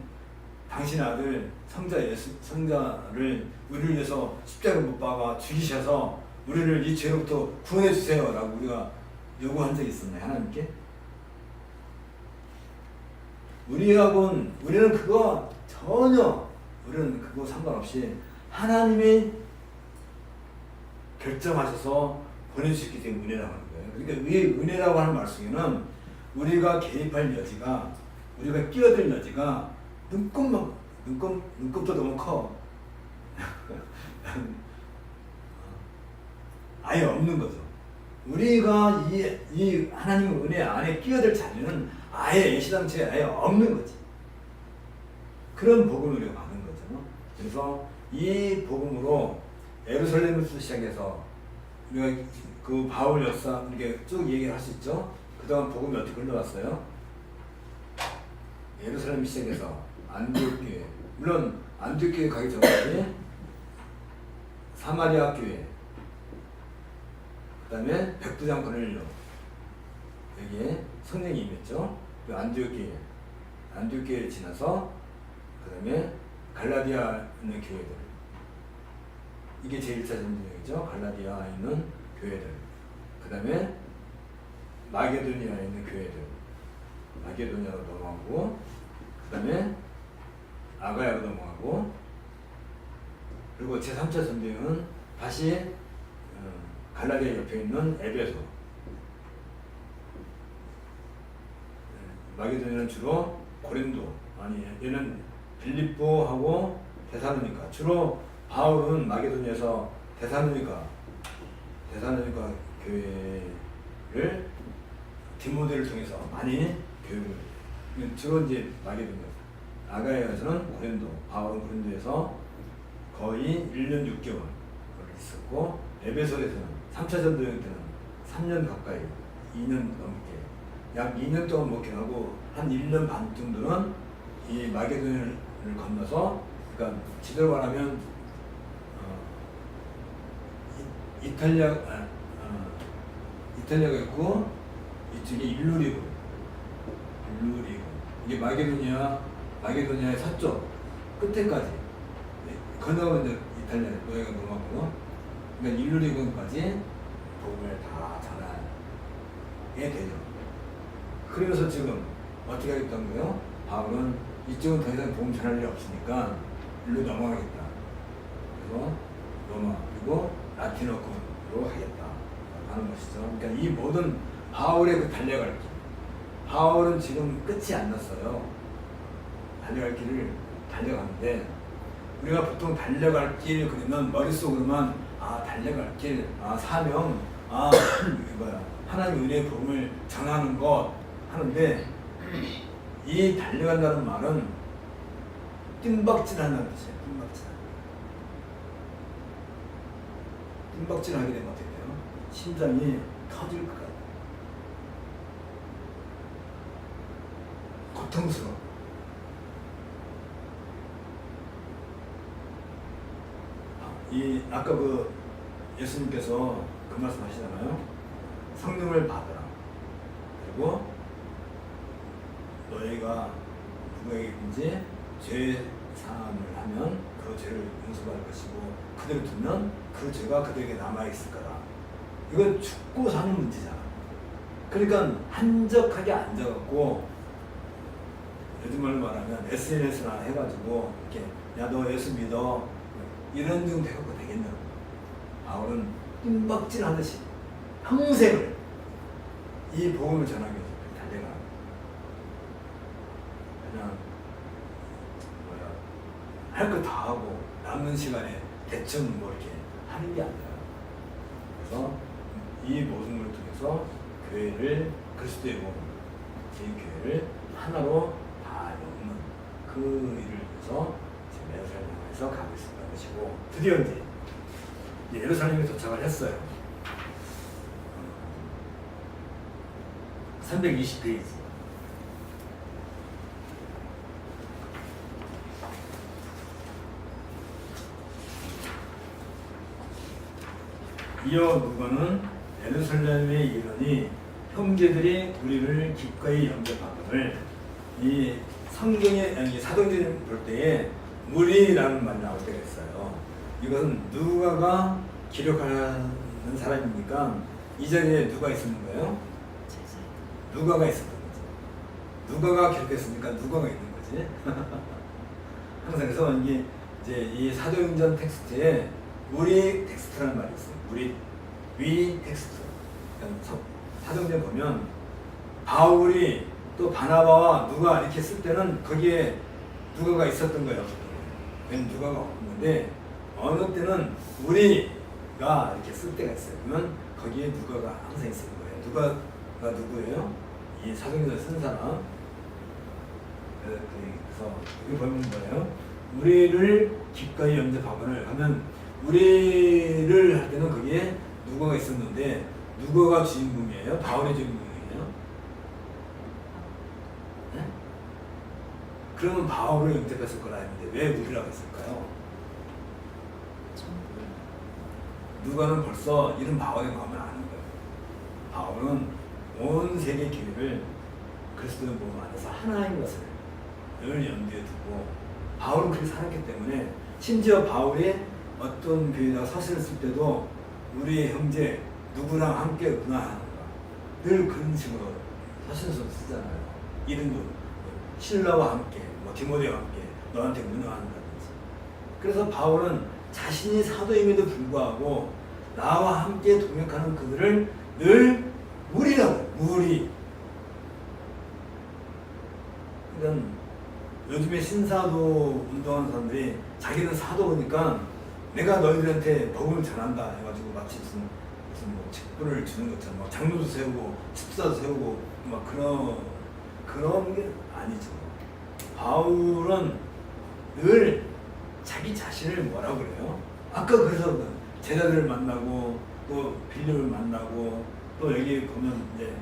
당신의 아들 성자를 우리를 위해서 십자가에 못 박아 죽이셔서 우리를 이 죄로부터 구원해 주세요 라고 우리가 요구한 적이 있었나요? 하나님께? 우리는 그거 전혀 우리는 그거 상관없이 하나님이 결정하셔서 보내주셨기 때문에 은혜라고 하는 거예요. 그러니까 이 은혜라고 하는 말씀에는 우리가 개입할 여지가, 우리가 끼어들 여지가 눈곱도 너무 커. 아예 없는 거죠. 우리가 이 하나님의 은혜 안에 끼어들 자리는 아예 예시당초에 아예 없는 거지. 그런 복음을 우리가 받는 거죠. 그래서 이 복음으로 예루살렘에서 시작해서 우리가 그 바울 역사 이렇게 쭉 얘기를 할 수 있죠. 그동안 복음이 어떻게 흘러왔어요? 예루살렘 시작해서 안디옥 교회, 물론 안디옥 교회 가기 전까지 사마리아 교회, 그 다음에 백부장 거넬료, 여기에 성령이 임했죠. 그 안디옥 교회를 지나서 그 다음에 갈라디아에 있는 교회들, 이게 제1차 전쟁이죠. 갈라디아에 있는 교회들, 그 다음에 마게도니아에 있는 교회들, 마게도니아로 넘어가고, 그 다음에 아가야로 넘어가고, 그리고 제3차 전쟁은 다시 갈라디아 옆에 있는 에베소, 마게도니아는 주로 고린도, 아니 얘는 빌립보하고 데살로니가, 주로 바울은 마게도니아에서 데살로니가 교회를 디모데를 통해서 많이 교육을, 주로 이제 마게도니아, 아가야에서는 고린도, 바울은 고린도에서 거의 1년 6개월 있었고, 에베소에서는 3차 전도행 때는 3년 가까이, 2년 넘게, 약 2년 동안 목회하고 한 1년 반 정도는 이 마게도니아를 건너서, 그러니까 지대로 말하면 이탈리아가 있고, 이쪽이 일루리고, 이게 마게도니아의 서쪽 끝에까지 건너면 이제 이탈리아 노예가 넘어가고요. 그러니까 일루리군까지 복음을 다 전하게 되죠. 그래서 지금 어떻게 하겠다는 거예요? 바울은 이쪽은 더 이상 복음 전할 일이 없으니까 일로 넘어가겠다. 그래서 로마 그리고 라틴어권으로 하겠다 하는 것이죠. 그러니까 이 모든 바울의 그 달려갈 길, 바울은 지금 끝이 안 났어요. 달려갈 길을 달려가는데, 우리가 보통 달려갈 길 그러면 머릿속으로만 달려갈 길, 사명, 하나님 은혜의 복음을 전하는 것 하는데, 이 달려간다는 말은 뜀박질하는 뜻이에요. 뜀박질하게 되면 어떻게 돼요? 심장이 터질 것 같아요. 고통스러워. 아까 그 예수님께서 그 말씀 하시잖아요. 성령을 받으라. 그리고 너희가 누구에게든지 죄 사함을 하면 그 죄를 용서받을 것이고, 그대로 두면 그 죄가 그들에게 남아있을 거다. 이건 죽고 사는 문제잖아. 그러니까 한적하게 앉아갖고, 요즘 말로 말하면 SNS나 해가지고 이렇게 야 너 예수 믿어 이런 중 돼갖고 되겠냐고. 바울은 뜀박질 하듯이 평생을 이 복음을 전하기 위해서 달려가. 그냥 할 거 다 하고 남는 시간에 대충 뭐 이렇게 하는 게 아니라, 그래서 이 모든 걸 통해서 교회를, 그리스도의 몸, 이 교회를 하나로 다 엮는 그 일을 위해서 지금 예루살렘에서 가고 있었던 것이고, 드디어 이제 예루살렘에 도착을 했어요. 320페이지. 이어 누가는 예루살렘에 이르니 형제들이 우리를 기꺼이 영접하거늘, 이 성경의 사도행전 볼 때에 우리라는 말이 나올 때가 있어요. 이것은 누가가 기록하는 사람이니까 이 자리에 누가 있었는 거예요? 누가가 있었던 거지. 누가가 기록했으니까 누가가 있는 거지. 항상 그래서 이게 이제 이 사도행전 텍스트에 우리 텍스트라는 말이 있어요. 우리 위 텍스트 사도행전 보면 바울이 또 바나바와 누가 이렇게 쓸 때는 거기에 누가가 있었던 거예요. 그냥 누가가 없는데 어느 때는 우리가 이렇게 쓸 때가 있어요. 그러면 거기에 누가가 항상 있는 거예요. 누가가 누구예요? 이 사도행전을 쓴 사람. 그래서 여기 보면 뭐예요? 우리를 기꺼이 영접하거늘 하면 우리를 할 때는 거기에 누가가 있었는데 누가가 주인공이에요? 바울이 주인공이에요? 네? 그러면 바울을 영접했을 거라 했는데 왜 우리라고 했을까요? 누가는 벌써 이런 바울의 마음을 아는 거예요. 바울은 온 세계 교회를 그리스도의 몸 안에서 하나인 것을 늘 염두에 두고 바울은 그렇게 살았기 때문에 심지어 바울이 어떤 교회에다가 서신을 쓸 때도 우리 형제 누구랑 함께 문화하는가 늘 그런 식으로 서신을 쓰잖아요. 이름도 신라와 함께 뭐 디모데와 함께 너한테 문화한다든지. 그래서 바울은 자신이 사도임에도 불구하고 나와 함께 동역하는 그들을 늘 무리라고 해요. 무리. 그러니까 요즘에 신사도 운동하는 사람들이 자기는 사도니까 내가 너희들한테 복음을 전한다 해가지고 마치 무슨 뭐 직분을 주는 것처럼 막 장로도 세우고 집사도 세우고 막 그런 게 아니죠. 바울은 늘 자기 자신을 뭐라고 그래요? 아까 그래서 제자들을 만나고 또 빌립을 만나고 또 여기 보면 이제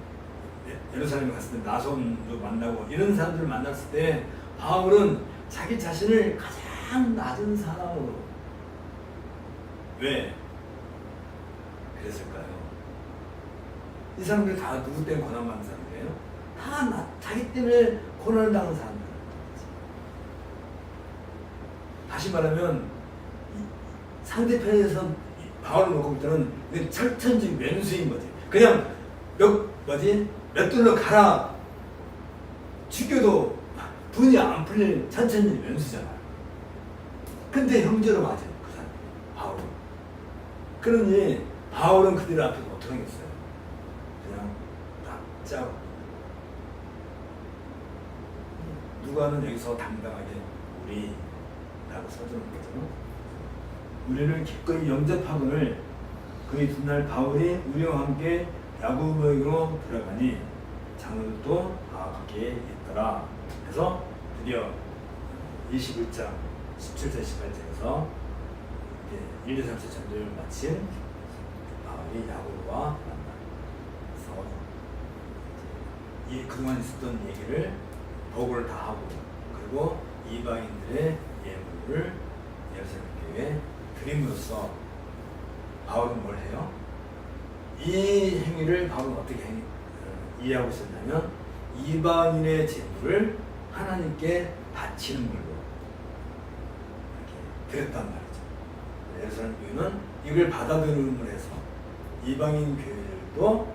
예루살렘에 갔을 때 나손도 만나고 이런 사람들을 만났을 때 바울은 자기 자신을 가장 낮은 사람으로 왜 그랬을까요? 이 사람들 다 누구 때문에 고난받는 사람들이에요? 다 자기 때문에 고난을 당한 사람들. 다시 말하면 상대편에서 바울을 놓고 볼 때는 철천지 왼수인 거지. 그냥 몇 돌로 갈아 죽여도 분이 안 풀릴 천천지 왼수잖아요. 근데 형제로 맞아요. 그 사람 바울은. 그러니 바울은 그들 앞에서 어떻게 하겠어요? 그냥 딱 짜고 누가는 여기서 당당하게 우리라고 써주는 거죠. 우리를 기꺼이 영접하거늘 그 이튿날 바울이 우리와 함께 야고보에게로 들어가니 장로들도 다 거기에 있더라. 그래서 드디어 21장 17절 18절에서 1, 2, 3, 4 전도를 마친 바울이 야고보와 만나. 그래서 이 그동안 있었던 얘기를 보고를 다 하고 그리고 이방인들의 예물을 예루살렘 교회에 드림으로써 바울은 뭘 해요? 이 행위를 바울은 어떻게 이해하고 있었냐면 이방인의 재물을 하나님께 바치는 걸로 이렇게 드렸단 말이죠. 예루살렘 교회는 이걸 받아들임을 해서 이방인 교회들도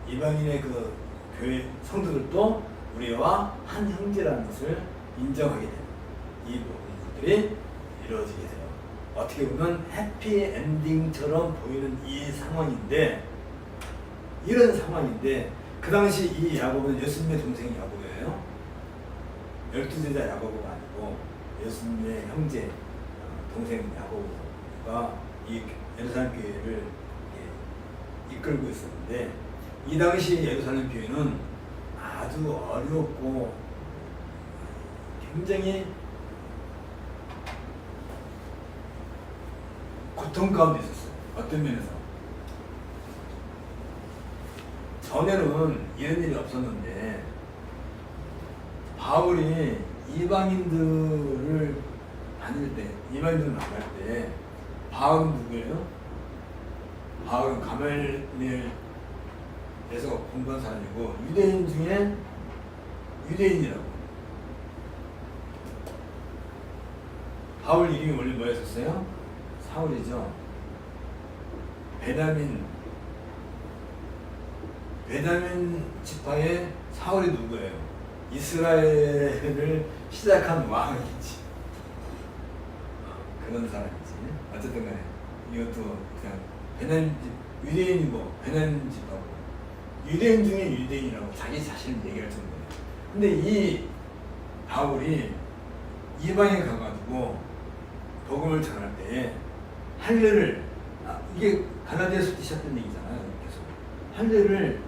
이방인의 그 교회 성도들도 우리와 한 형제라는 것을 인정하게 되는 이 모든 것들이 이루어지게 돼요. 어떻게 보면 해피엔딩처럼 보이는 이 상황인데 이런 상황인데 그 당시 이 야고보는 예수님의 동생이 야고보예요. 12제자 야고보가 아니고 예수님의 형제 동생 야고보가 이 예루살렘 교회를 이끌고 있었는데 이 당시 예루살렘 교회는 아주 어렵고 굉장히 고통 가운데 있었어요. 어떤 면에서 전에는 이런 일이 없었는데 바울이 이방인들을 다닐 때 이방인들 만날 때 바울은 누구예요? 바울은 가멜리엘에서 공부한 사람이고 유대인 중에 유대인이라고. 바울 이름이 원래 뭐였었어요? 사울이죠. 베냐민 지파의 사울이 누구예요? 이스라엘을 시작한 왕이지. 그런 사람이지. 어쨌든 간에 이것도 그냥 베냐민 집, 유대인이고 베냐민 집하고 유대인 중에 유대인이라고 자기 자신을 얘기할 정도예요. 근데 이 바울이 이방에 가가지고 복음을 전할 때 할례를 이게 갈라디아서 시작된 얘기잖아요. 계속 할례를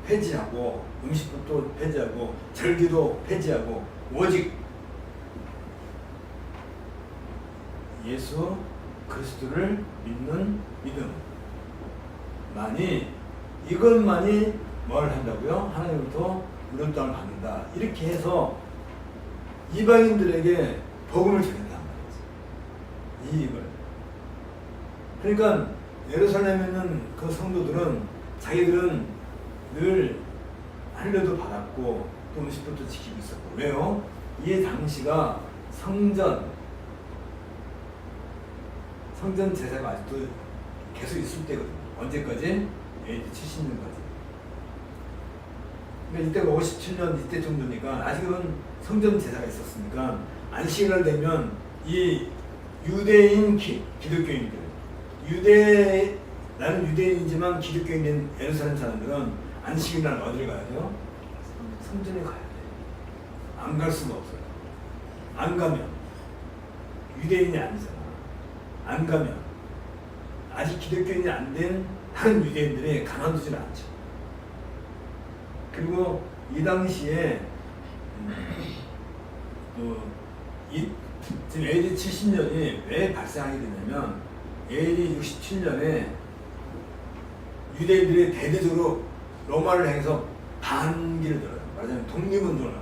폐지하고 음식부터 폐지하고 절기도 폐지하고 오직 예수 그리스도를 믿는 믿음만이 이것만이 뭘 한다고요? 하나님부터 의로운 땅을 받는다. 이렇게 해서 이방인들에게 복음을 전했단 말이지. 이걸. 그러니까 예루살렘에 있는 그 성도들은 자기들은 늘 할례도 받았고 또 음식부터 지키고 있었고. 왜요? 이 당시가 성전 제사가 아직도 계속 있을 때거든요. 언제까지? AD 70년까지. 그러니까 이때가 57년 이때 정도니까 아직은 성전 제사가 있었으니까 안식일날 되면 이 유대인 기독교인들, 나는 유대인이지만 기독교인인 예루살렘 사람들은 안식일날 어디를 가야 돼요? 성전에 가야 돼요. 안 갈 수가 없어요. 안 가면 유대인이 아니잖아. 안 가면 아직 기독교인이 안 된 다른 유대인들이 가만두질 않죠. 그리고 이 당시에 지금 AD 70년이 왜 발생하게 되냐면 AD 67년에 유대인들이 대대적으로 로마를 향해서 반기를 들어요. 말하자면 독립운동을.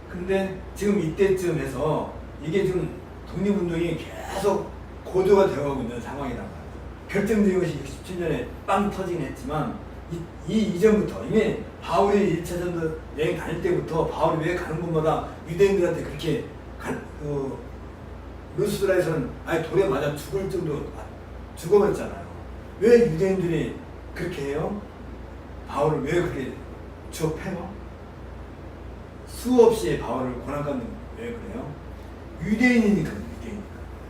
근데 지금 이때쯤 해서 이게 지금 독립운동이 계속 고도가 되어가고 있는 상황이란 말이에요. 결정적인 것이 67년에 빵 터지긴 했지만 이전부터 이미 바울이 1차 전도 여행 다닐 때부터 바울이 왜 가는 곳마다 유대인들한테 그렇게 루스드라에서는 아예 돌에 맞아 죽을 정도로 죽어버렸잖아요. 왜 유대인들이 그렇게 해요? 바울을 왜 그렇게 주업해요? 수없이 바울을 고난받는 왜 그래요? 유대인이니까.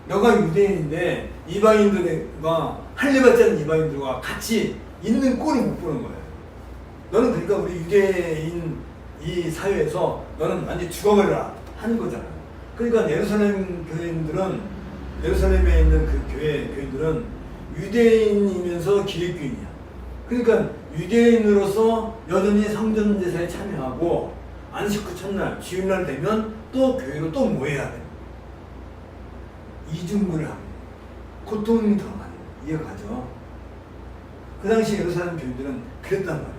너가 유대인인데 이방인들과 할례받지 않는 이방인들과 같이 있는 꼴을 못 보는 거예요. 너는 그러니까 우리 유대인 이 사회에서 너는 완전히 죽어버려라 하는 거잖아요. 그러니까 예루살렘 교인들은 예루살렘에 있는 그 교회 교인들은 유대인이면서 기독교인이야. 그러니까 유대인으로서 여전히 성전 제사에 참여하고 안식 후 첫날 주일날 되면 또 교회로 또 모여야 돼. 이중물을 합니다. 고통이 더 많이 이어가죠. 그 당시 예루살렘 교인들은 그랬단 말이에요.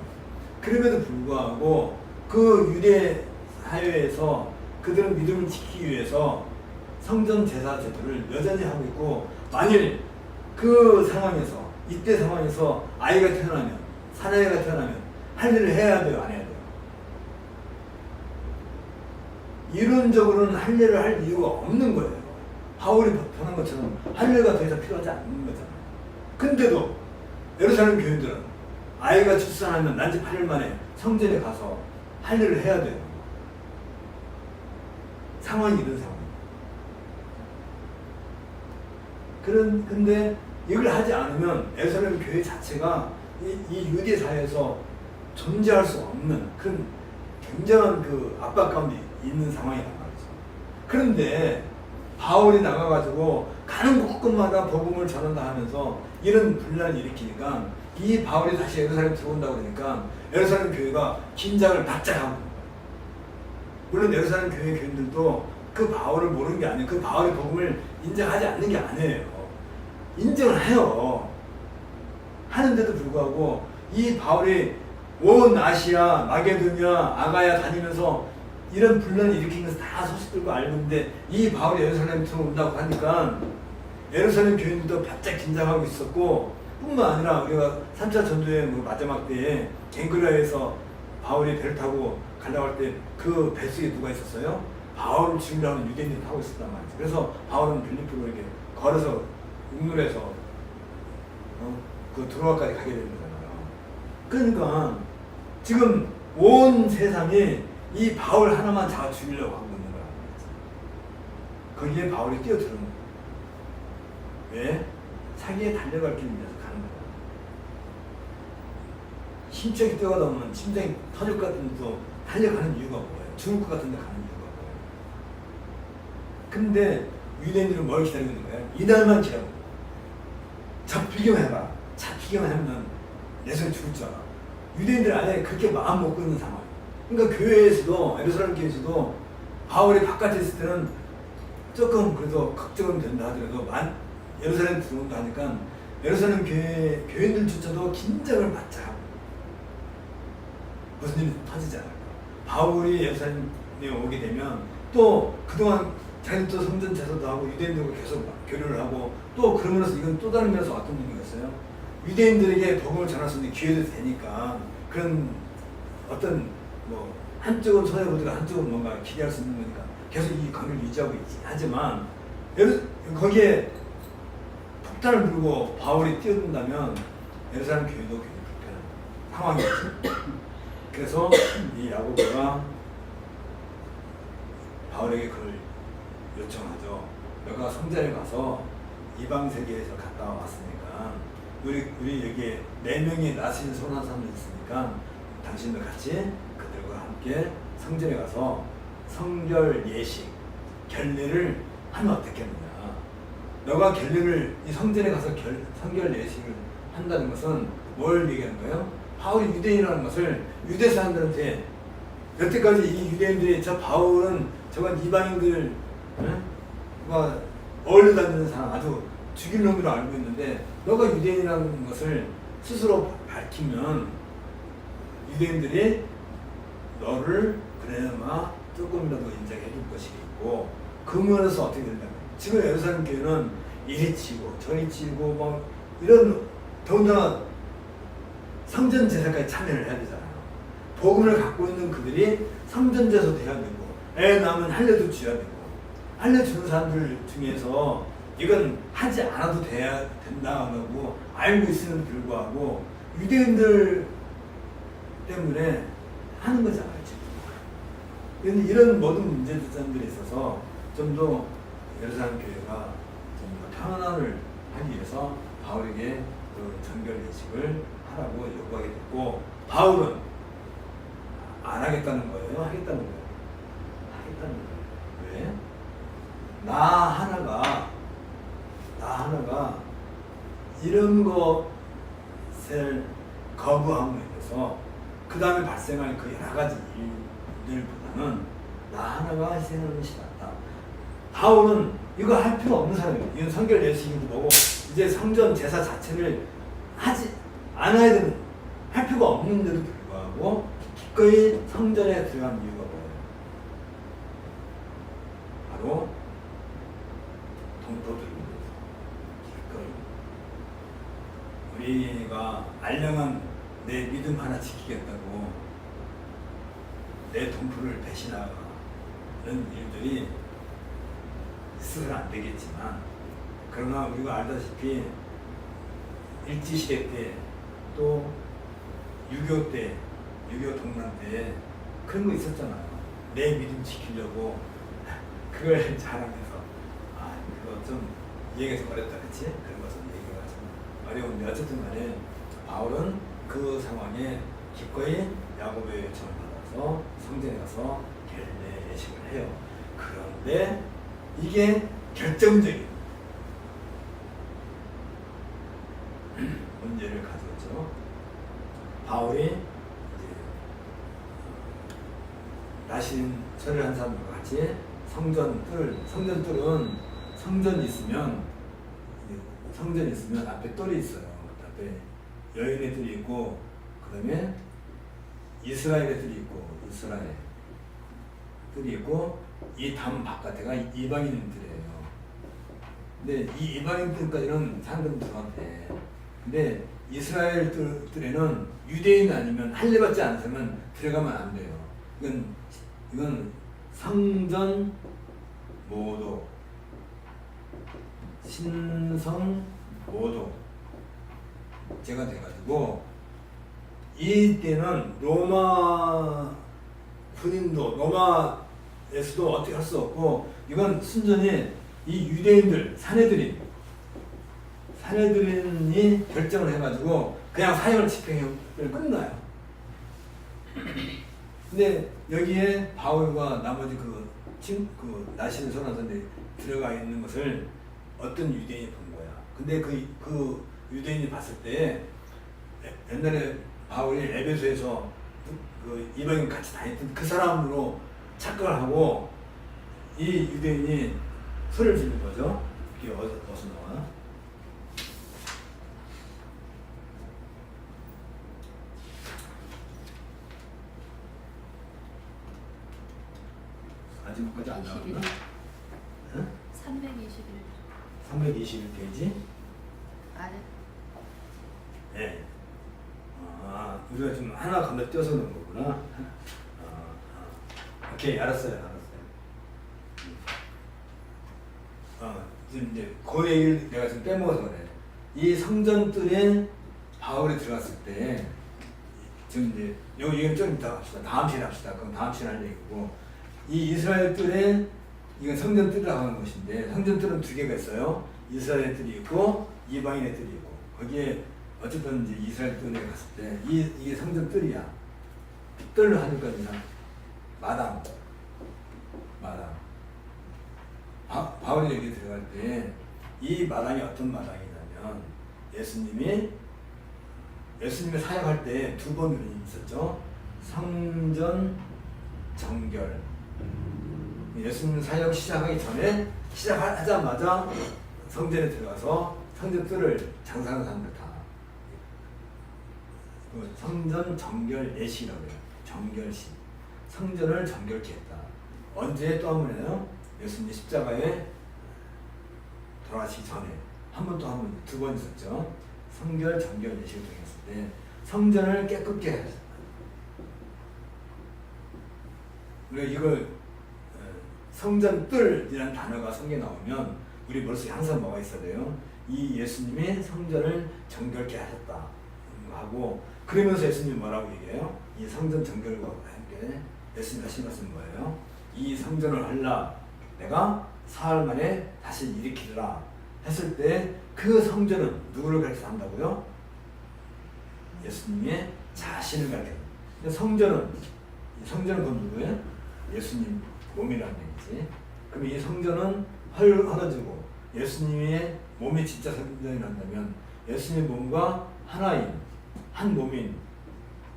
그럼에도 불구하고 그 유대 사회에서 그들은 믿음을 지키기 위해서 성전 제사 제도를 여전히 하고 있고, 만일 그 상황에서 이때 상황에서 아이가 태어나면 사내가 태어나면 할례를 해야 돼요, 안 해야 돼요? 이론적으로는 할례를 할 이유가 없는 거예요. 바울이 변한 것처럼 할례가 더 이상 필요하지 않는 거잖아요. 근데도 예루살렘 교인들은 아이가 출산하면 난지 8일 만에 성전에 가서 할례를 해야 돼요. 상황이 이런 상황이에요. 근데 이걸 하지 않으면 예루살렘 교회 자체가 이 유대 사회에서 존재할 수 없는 그런 굉장한 그 압박 가운데 있는 상황이란 말이죠. 그런데 바울이 나가가지고 가는 곳곳마다 복음을 전한다 하면서 이런 분란을 일으키니까 이 바울이 다시 예루살렘 들어온다고 그러니까 예루살렘 교회가 긴장을 바짝 하고 있는 거예요. 물론 예루살렘 교회 교인들도 그 바울을 모르는 게 아니에요. 그 바울의 복음을 인정하지 않는 게 아니에요. 인정을 해요. 하는데도 불구하고 이 바울이 온 아시아, 마게도냐, 아가야 다니면서 이런 분란을 일으킨 것을 다 소식들고 알고 있는데 이 바울이 예루살렘에 들어온다고 하니까 예루살렘 교인들도 바짝 긴장하고 있었고, 뿐만 아니라 우리가 3차 전도여행 마지막 때에 갱그라에서 바울이 배를 타고 가려고 할 때 그 배 속에 누가 있었어요? 바울을 죽이려 하는 유대인들이 타고 있었단 말이죠. 그래서 바울은 빌립보로 이렇게 걸어서 육로에서 그 드로아까지 가게 되는 거잖아요. 그러니까 지금 온 세상이 이 바울 하나만 잡아 죽이려고 하고 있는 거란 말이죠. 거기에 바울이 뛰어드는 거예요. 왜? 자기의 달려갈 길을 위해서 가는 거예요. 심장이 뛰어가다 보면 심장이 터질 것 같은데 또 달려가는 이유가 뭐예요? 죽을 것 같은데 가는 이유가 뭐예요? 근데 유대인들은 뭘 기다리고 있는 거예요? 이날만 기다리고. 자, 비교해봐. 자, 비교하면 내 손에 죽을 줄 알아. 유대인들 안에 그렇게 마음 먹고 있는 상황. 그러니까 교회에서도, 예루살렘 교회에서도 바울이 바깥에 있을 때는 조금 그래도 걱정은 된다 하더라도 예루살렘 들어온다 하니까 예루살렘 교인들조차도 긴장을 받자. 무슨 일이 터지지 않을까. 바울이 예루살렘에 오게 되면 또 그동안 자기도 성전 제사도 하고 유대인들과 계속 교류를 하고 또 그러면서 이건 또 다른 면에서 어떤 의미가 있어요? 유대인들에게 복음을 전할 수 있는 기회도 되니까 그런 어떤 뭐 한쪽은 손해보다가 한쪽은 뭔가 기대할 수 있는 거니까 계속 이 관계를 유지하고 있지. 하지만 거기에 폭탄을 불고 바울이 뛰어든다면 예루살렘 교회도 굉장히 불편한 상황이었죠. 그래서 이 야고보가 바울에게 그걸 요청하죠. 너가 성전에 가서 이방 세계에서 갔다 왔으니까 우리 여기에 4명이 나신 선한 사람이 있으니까 당신도 같이 그들과 함께 성전에 가서 성결 예식 결례를 하면 어떻겠느냐. 너가 결례를 이 성전에 가서 성결 예식을 한다는 것은 뭘 얘기하는 거예요? 바울이 유대인이라는 것을 유대 사람들한테 여태까지 이 유대인들이 저 바울은 저건 이방인들 어울려 다니는 사람 아주 죽일 놈으로 알고 있는데 너가 유대인이라는 것을 스스로 밝히면 유대인들이 너를 그나마 조금이라도 인정해 줄 것이고 그 면에서 어떻게 된다면 지금 예루살렘 교회는 이리 치고 저리 치고 막 이런 더군다나 성전 제사까지 참여를 해야 되잖아요. 복음을 갖고 있는 그들이 성전 제사도 해야 되고 애 낳으면 할례도 줘야 되고 할례 주는 사람들 중에서 이건 하지 않아도 된다고 알고 있음에도 불구하고 유대인들 때문에 하는 거잖아요. 지금. 그런데 이런 모든 문제점들이 있어서 좀 더 예루살렘 교회가 좀 더 평안을 하기 위해서 바울에게 그 정결 예식을 하라고 요구하게 됐고 바울은 안 하겠다는 거예요? 하겠다는 거예요? 하겠다는 거예요. 왜? 나 하나가 이런 것을 거부함으로 인해서 그 다음에 발생할 그 여러 가지 일들보다는 나 하나가 희생하는 것이 낫다. 바울은 이거 할 필요 없는 사람이에요. 이건 성결 예식이도 뭐고 이제 성전 제사 자체를 하지 않아야 되는 할 필요가 없는데도 불구하고 기꺼이 성전에 들어간 이유가 뭐예요? 바로 동포들을 기꺼이 우리가 알량한 내 믿음 하나 지키겠다고 내 동포를 배신하는 일들이 있어서는 안 되겠지만 그러나 우리가 알다시피 일제시대 때 또 6.25 때 6.25 동란 때 그런 거 있었잖아요. 내 믿음 지키려고 그걸 자랑해서 그거 좀 이해가 좀 어렵다 그치? 그런 것은 얘기가 좀 어려운데 어쨌든 간에 바울은 그 상황에 기꺼이 야고보의 요청을 받아서 성전에 가서 결례 예식을 해요. 그런데 이게 결정적인 문제를 가져오죠. 바울이 이제 나신 철을 한 사람과 같이 성전뜰은 성전이 있으면 앞에 뜰이 있어요. 앞에 여인의 뜰이 있고 그 다음에 이스라엘의 뜰이 있고 이 담 바깥에가 이방인 뜰이에요. 근데 이 이방인 뜰까지는 사람들은 들어가도 돼. 근데 이스라엘 뜰에는 유대인 아니면 할례 받지 않으면 들어가면 안 돼요. 이건 성전 모독, 신성 모독 제가 돼가지고 이때는 로마 군인도 로마에서도 어떻게 할 수 없고 이건 순전히 이 유대인들 사내들인이 결정을 해가지고 그냥 사형을 집행을 끝나요. 근데 여기에 바울과 나머지 그 나시는 소나선에 들어가 있는 것을 어떤 유대인이 본 거야. 근데 그 유대인이 봤을 때 옛날에 바울이 에베소에서 그 이방인 같이 다녔던 그 사람으로 착각을 하고 이 유대인이 소리를 지르는 거죠. 이게 어디서 나와? 아직까지 안 나왔나? 321 321페이지? 아래. 네. 우리가 지금 하나 건너뛰어서 넣은 거구나. 오케이, 알았어요. 지금 이제 그 얘기를 내가 지금 빼먹어서 그래. 이 성전뜰에 바울이 들어갔을 때, 지금 이제 요 얘기는 좀 이따 합시다. 다음 시간에 합시다. 그럼 다음 시간에 할 얘기고, 이 이스라엘 뜰에 이건 성전뜰이라고 하는 것인데, 성전뜰은 두 개가 있어요. 이스라엘 뜰이 있고 이방인의 뜰이 있고, 거기에 어쨌든 이제 이스라엘 뜰에 갔을 때 이게 성전 뜰이야. 뜰을 하니까 그냥 마당. 바울이 여기 들어갈 때 이 마당이 어떤 마당이냐면 예수님이 사역할 때 두 번 있었죠. 성전 정결. 예수님 사역 시작하기 전에 시작하자마자 성전에 들어가서 성전 뜰을 장사하는 사람들 다 성전 정결 예시라고 해요. 정결시. 성전을 정결케 했다. 언제 또 한 번이에요? 예수님 십자가에 돌아가시기 전에 두 번 있었죠. 성결 정결 예시를 통했을 때 성전을 깨끗게 하셨다. 우리가 이걸 성전뜰이라는 단어가 성경에 나오면 우리 머릿속에 항상 뭐가 있어야 돼요? 이 예수님이 성전을 정결케 하셨다 하고, 그러면서 예수님이 뭐라고 얘기해요? 이 성전 정결과 함께 예수님 하신 것은 뭐예요? 이 성전을 할라 내가 사흘 만에 다시 일으키리라 했을 때 그 성전은 누구를 가리켜서 한다고요? 예수님의 자신을 가리켜요. 성전은 그건 누구예요? 예수님 몸이라는 얘기지. 그럼 이 성전은 헐어지고 예수님의 몸이 진짜 성전이 난다면 예수님의 몸과 하나인 한 몸인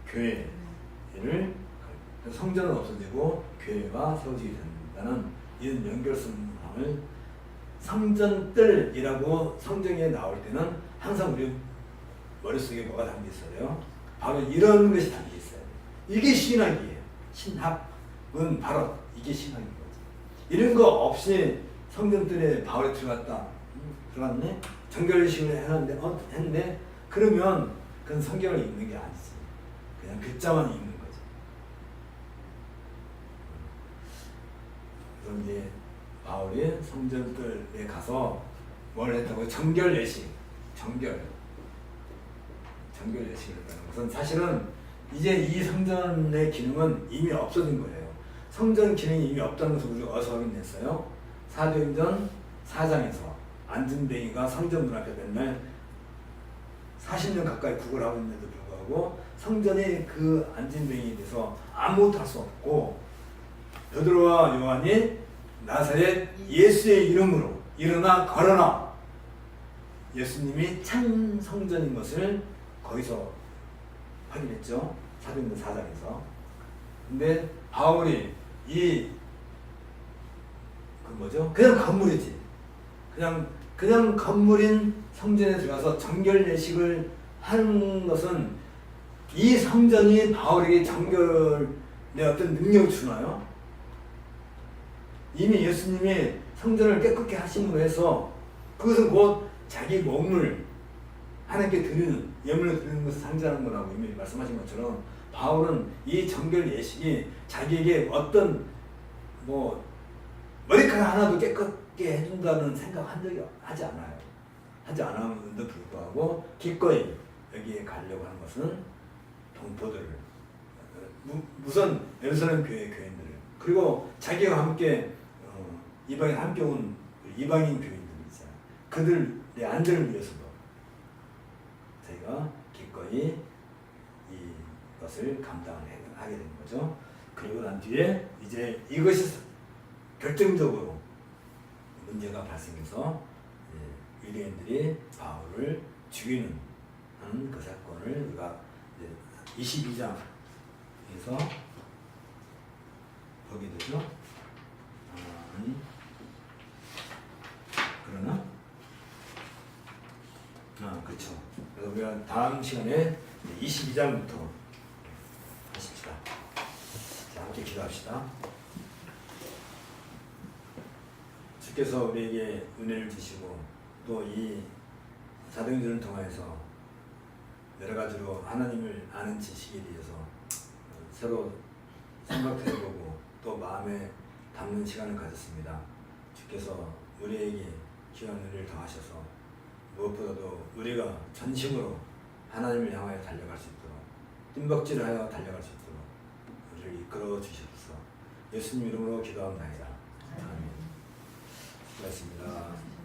교회를 성전은 없어지고 교회가 세워지게 된다는 이런 연결성을 성전뜰이라고 성경에 나올 때는 항상 우리 머릿속에 뭐가 담겨 있어요? 바로 이런 것이 담겨 있어요. 이게 신학이에요. 신학은 바로 이게 신학인 거지. 이런 거 없이 성전뜰에 바울이 들어갔네? 정결식을 했는데 그러면 그건 성경을 읽는 게 아니지. 그냥 글자만 읽는 거지. 그래서 이제 바울이 성전뜰에 가서 뭘 했다고? 정결 예식. 정결 예식을 했다는 것은 사실은 이제 이 성전의 기능은 이미 없어진 거예요. 성전 기능이 이미 없다는 것을 우리가 어디서 확인했어요? 사도행전 4장에서 안진뱅이가 성전 문 앞에 맨날 40년 가까이 구걸을 하고 있는데도 불구하고 성전의 그 안진뱅이에 대해서 아무것도 할 수 없고, 베드로와 요한이 나사렛 예수의 이름으로 일어나 걸어라, 예수님이 참 성전인 것을 거기서 확인했죠. 사도행전 4장에서. 근데 바울이 그냥 건물이지. 그냥 건물인 성전에 들어가서 정결 예식을 하는 것은 이 성전이 바울에게 정결의 어떤 능력을 주나요? 이미 예수님이 성전을 깨끗게 하심으로 해서 그것은 곧 자기 몸을 하나님께 드리는, 예물을 드리는 것을 상징하는 거라고 이미 말씀하신 것처럼 바울은 이 정결 예식이 자기에게 어떤 머리카락 하나도 깨끗게 해준다는 생각한 적이 하지 않아요. 하지 않았는데도 불구하고 기꺼이 여기에 가려고 하는 것은 동포들을, 우선 예루살렘 교회 교인들을, 그리고 자기와 함께 이방인 함께 온 이방인 교인들 있잖아요. 그들의 안전을 위해서도 저희가 기꺼이 이 것을 감당을 하게 되는 거죠. 그리고 난 뒤에 이제 이것이 결정적으로 문제가 발생해서 유대인들이 바울을 죽이는 그 사건을 우리가 22장에서 보게 되죠. 그러나 그렇죠. 그래서 우리가 다음 시간에 22장부터 하십시다. 자, 함께 기도합시다. 주께서 우리에게 은혜를 주시고 또 이 사도행전을 통해서 여러 가지로 하나님을 아는 지식에 대해서 서로 생각도 해보고 또 마음에 담는 시간을 가졌습니다. 주께서 우리에게 귀한 은혜를 더하셔서 무엇보다도 우리가 전심으로 하나님을 향하여 달려갈 수 있도록 뜀박질을 하여 달려갈 수 있도록 우리를 이끌어 주시옵소서. 예수님 이름으로 기도합니다. 아멘. 수고하셨습니다.